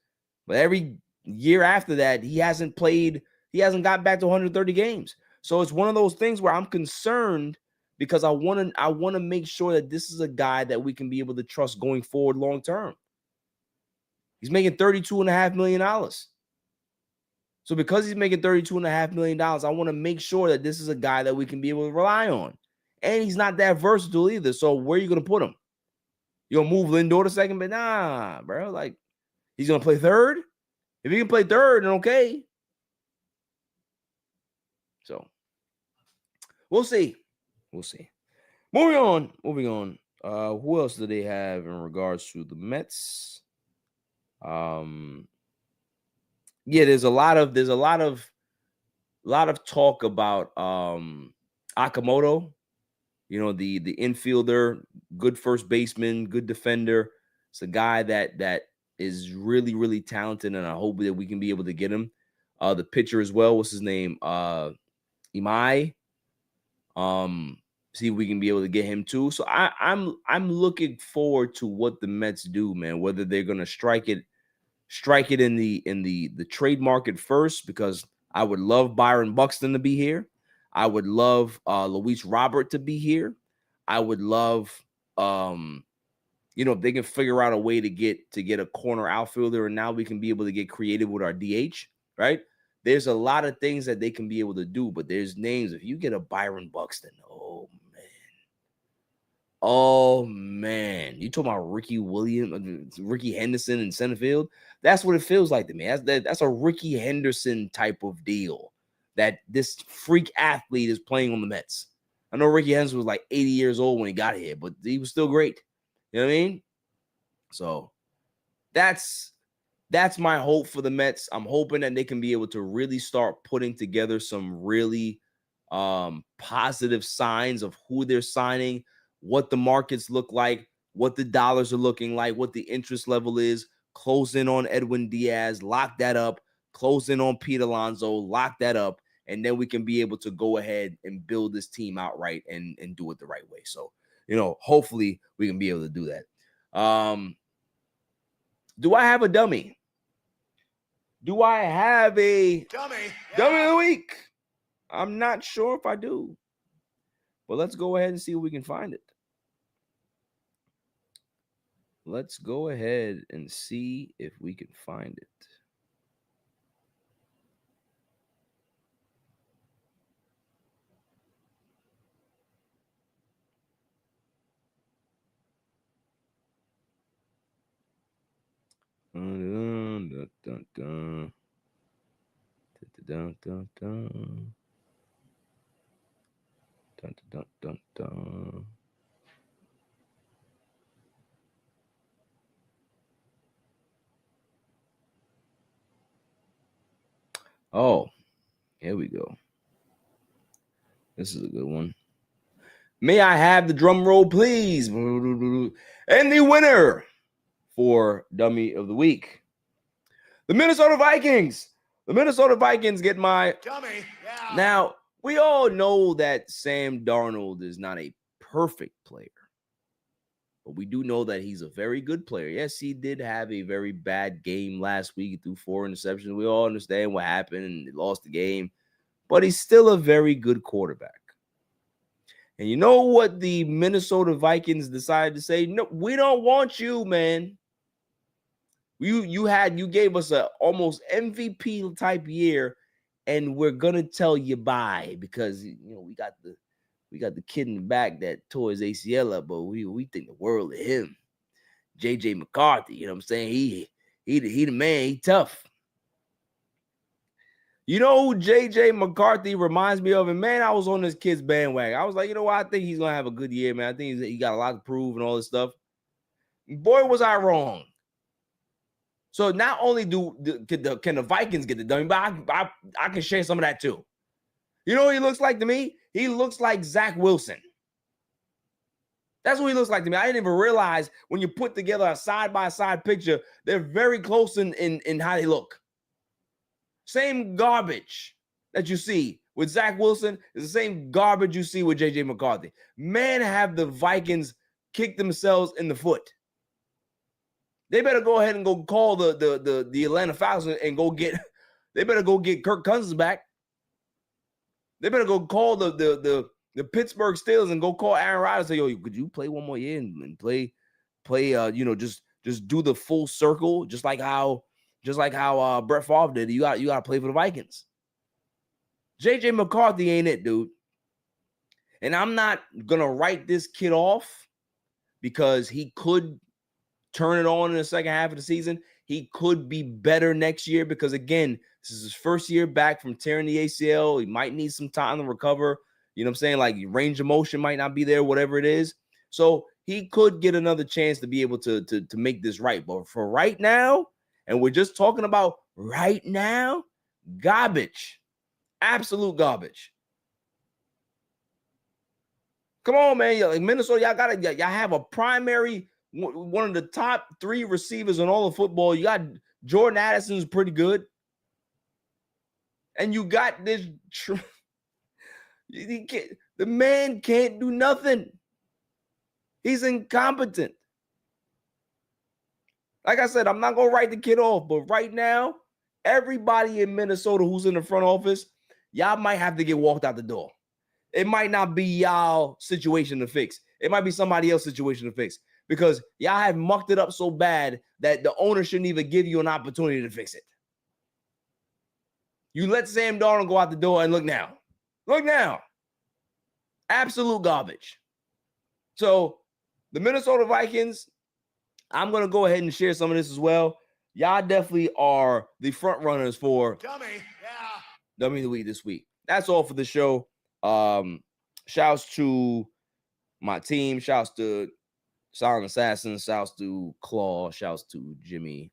But every year after that, he hasn't got back to 130 games. So it's one of those things where I'm concerned because I want to make sure that this is a guy that we can be able to trust going forward long term. He's making $32.5 million. So because he's making $32.5 million, I want to make sure that this is a guy that we can be able to rely on. And he's not that versatile either. So where are you going to put him? You going to move Lindor to second? But nah, bro. Like, he's going to play third? If he can play third, then okay. So we'll see. We'll see. Moving on. Who else do they have in regards to the Mets? Yeah, there's a lot of talk about Akamoto, you know, the infielder, good first baseman, good defender. It's a guy that is really, really talented, and I hope that we can be able to get him. The pitcher as well, what's his name? Imai. See if we can be able to get him too. So I'm looking forward to what the Mets do, man. Whether they're gonna strike it in the trade market first, because I would love Byron Buxton to be here. I would love Luis Robert to be here. I would love if they can figure out a way to get a corner outfielder, and now we can be able to get creative with our DH, right? There's a lot of things that they can be able to do, but there's names. If you get a Byron Buxton, oh man, you talking about Ricky Henderson in center field? That's what it feels like to me. That's a Ricky Henderson type of deal that this freak athlete is playing on the Mets. I know Ricky Henderson was like 80 years old when he got here, but he was still great. You know what I mean? So that's my hope for the Mets. I'm hoping that they can be able to really start putting together some really positive signs of who they're signing, what the markets look like, what the dollars are looking like, what the interest level is. Close in on Edwin Diaz, lock that up. Close in on Pete Alonso, lock that up. And then we can be able to go ahead and build this team out right and do it the right way. So, hopefully we can be able to do that. Do I have a dummy? Do I have a dummy of the week? I'm not sure if I do. But let's go ahead and see if we can find it. Let's go ahead and see if we can find it. Dun, dun, dun, dun. Dun, dun, dun. Dun, dun, dun, dun. Oh, here we go. This is a good one. May I have the drum roll, please? And the winner for Dummy of the Week, the Minnesota Vikings. The Minnesota Vikings get my dummy. Yeah. Now, we all know that Sam Darnold is not a perfect player, but we do know that he's a very good player. Yes, he did have a very bad game last week. He threw 4 interceptions. We all understand what happened and he lost the game, but he's still a very good quarterback. And you know what the Minnesota Vikings decided to say? No, we don't want you, man. You gave us a almost MVP type year, and we're gonna tell you bye because we got the kid in the back that tore his ACL up, but we think the world of him. JJ McCarthy, you know what I'm saying? He the man, he tough. You know who JJ McCarthy reminds me of? And man, I was on this kid's bandwagon. I was like, you know what? I think he's gonna have a good year, man. I think he got a lot to prove and all this stuff. Boy, was I wrong. So not only can the Vikings get the W, but I can share some of that too. You know what he looks like to me? He looks like Zach Wilson. That's what he looks like to me. I didn't even realize when you put together a side-by-side picture, they're very close in how they look. Same garbage that you see with Zach Wilson is the same garbage you see with J.J. McCarthy. Man, have the Vikings kicked themselves in the foot. They better go ahead and go call the Atlanta Falcons and go get. They better go get Kirk Cousins back. They better go call the Pittsburgh Steelers and go call Aaron Rodgers and say, yo, could you play one more year and play just do the full circle, just like how Brett Favre did. You got to play for the Vikings. J.J. McCarthy ain't it, dude. And I'm not gonna write this kid off because he could turn it on in the second half of the season. He could be better next year because, again, this is his first year back from tearing the ACL. He might need some time to recover. You know what I'm saying? Like, range of motion might not be there, whatever it is. So he could get another chance to be able to make this right. But for right now, and we're just talking about right now, garbage. Absolute garbage. Come on, man. Like Minnesota, y'all have a primary, one of the top 3 receivers in all of football. You got Jordan Addison, who's pretty good. And you got this. The man can't do nothing. He's incompetent. Like I said, I'm not going to write the kid off. But right now, everybody in Minnesota who's in the front office, y'all might have to get walked out the door. It might not be y'all situation to fix. It might be somebody else's situation to fix. Because y'all have mucked it up so bad that the owner shouldn't even give you an opportunity to fix it. You let Sam Darnold go out the door and look now. Look now. Absolute garbage. So the Minnesota Vikings, I'm going to go ahead and share some of this as well. Y'all definitely are the front runners for Dummy of the Week this week. That's all for the show. Shouts to my team. Shouts to Silent Assassin. Shouts to Claw. Shouts to Jimmy.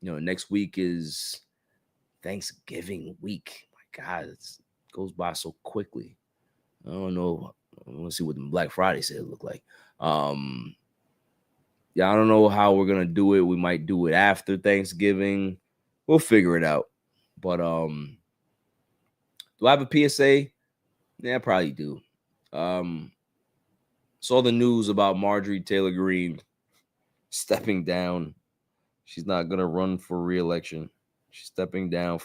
Next week is Thanksgiving week. My God, it goes by so quickly. I don't know. I want to see what the Black Friday sale look like. I don't know how we're gonna do it. We might do it after Thanksgiving. We'll figure it out. But do I have a PSA? Yeah, I probably do. Saw the news about Marjorie Taylor Greene stepping down. She's not gonna run for re-election. She's stepping down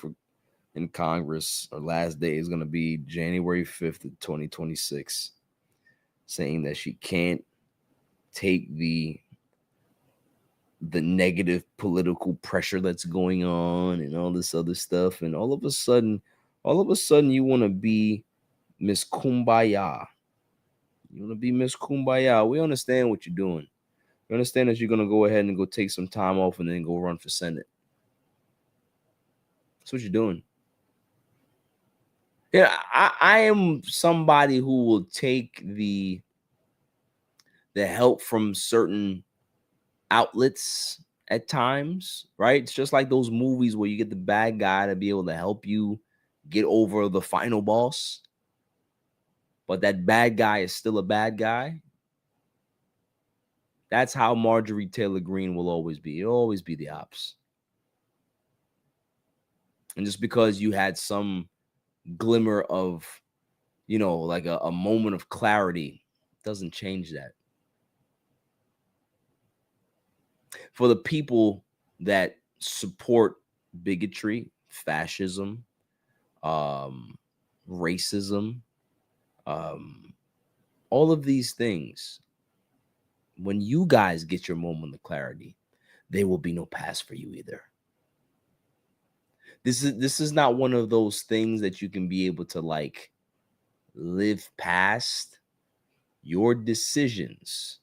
in Congress. Her last day is gonna be January 5th of 2026. Saying that she can't take the negative political pressure that's going on and all this other stuff. And all of a sudden you want to be Miss Kumbaya. You want to be Miss Kumbaya. We understand what you're doing. We understand that you're going to go ahead and go take some time off and then go run for Senate. That's what you're doing. Yeah, I am somebody who will take the help from certain outlets at times, right? It's just like those movies where you get the bad guy to be able to help you get over the final boss, but that bad guy is still a bad guy. That's how Marjorie Taylor Greene will always be. It'll always be the ops. And just because you had some glimmer of, like a moment of clarity, doesn't change that. For the people that support bigotry, fascism, racism, all of these things, when you guys get your moment of clarity, there will be no pass for you either. This is not one of those things that you can be able to like live past. Your decisions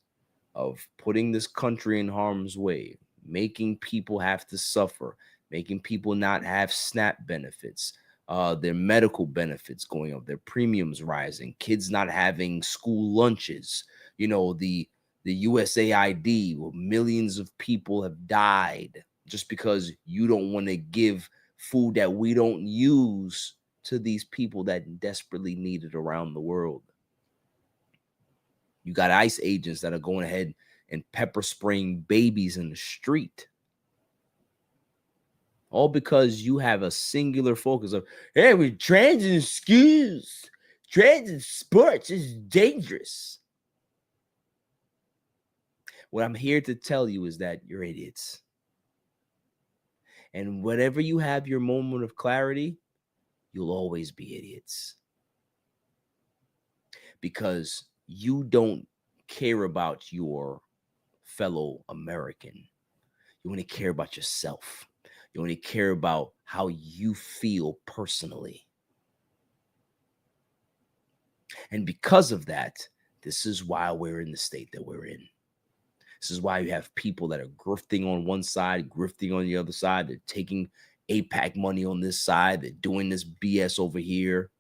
of putting this country in harm's way, making people have to suffer, making people not have SNAP benefits, their medical benefits going up, their premiums rising, kids not having school lunches, the the USAID, where millions of people have died just because you don't want to give food that we don't use to these people that desperately need it around the world. You got ICE agents that are going ahead and pepper spraying babies in the street. All because you have a singular focus of, hey, we're trans in schools. Trans in sports is dangerous. What I'm here to tell you is that you're idiots. And whenever you have your moment of clarity, you'll always be idiots. Because you don't care about your fellow American. You only care about yourself. You only care about how you feel personally. And because of that, this is why we're in the state that we're in. This is why you have people that are grifting on one side, grifting on the other side. They're taking APAC money on this side. They're doing this BS over here.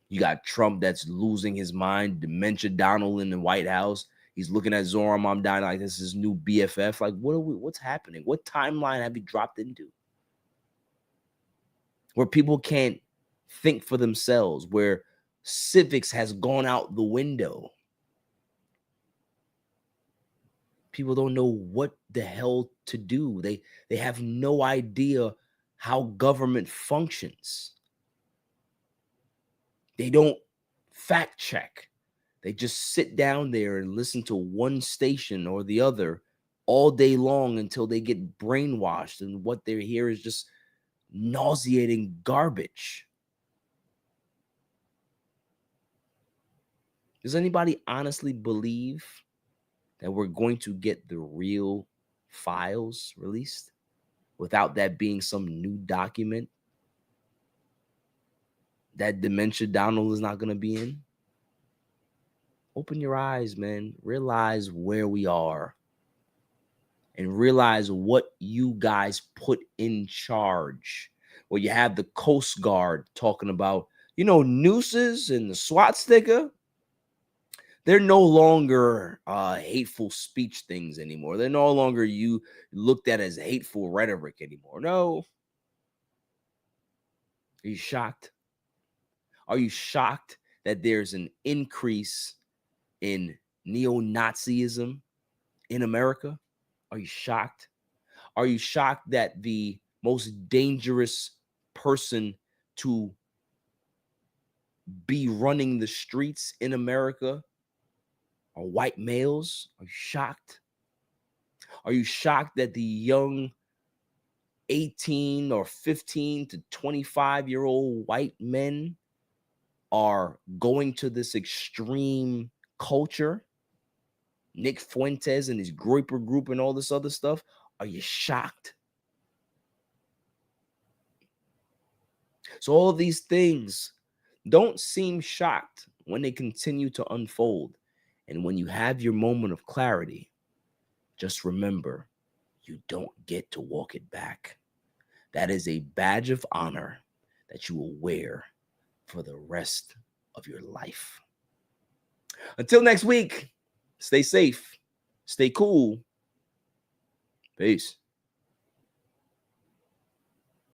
You got Trump that's losing his mind. Dementia Donald in the White House. He's looking at Zoran Mamdani like this is his new BFF. Like, what's happening? What timeline have you dropped into? Where people can't think for themselves, where civics has gone out the window. People don't know what the hell to do. They have no idea how government functions. They don't fact check. They just sit down there and listen to one station or the other all day long until they get brainwashed, and what they hear is just nauseating garbage. Does anybody honestly believe that we're going to get the real files released without that being some new document that Dementia Donald is not going to be in? Open your eyes, man. Realize where we are and realize what you guys put in charge. Where you have the Coast Guard talking about, nooses and the SWAT sticker. They're no longer hateful speech things anymore. They're no longer you looked at as hateful rhetoric anymore. No. Are you shocked? Are you shocked that there's an increase in neo-Nazism in America? Are you shocked? Are you shocked that the most dangerous person to be running the streets in America are white males? Are you shocked? Are you shocked that the young 18 or 15 to 25-year-old white men are going to this extreme culture? Nick Fuentes and his Groyper group and all this other stuff. Are you shocked? So all of these things don't seem shocked when they continue to unfold. And when you have your moment of clarity, just remember, you don't get to walk it back. That is a badge of honor that you will wear for the rest of your life. Until next week, stay safe, stay cool. Peace.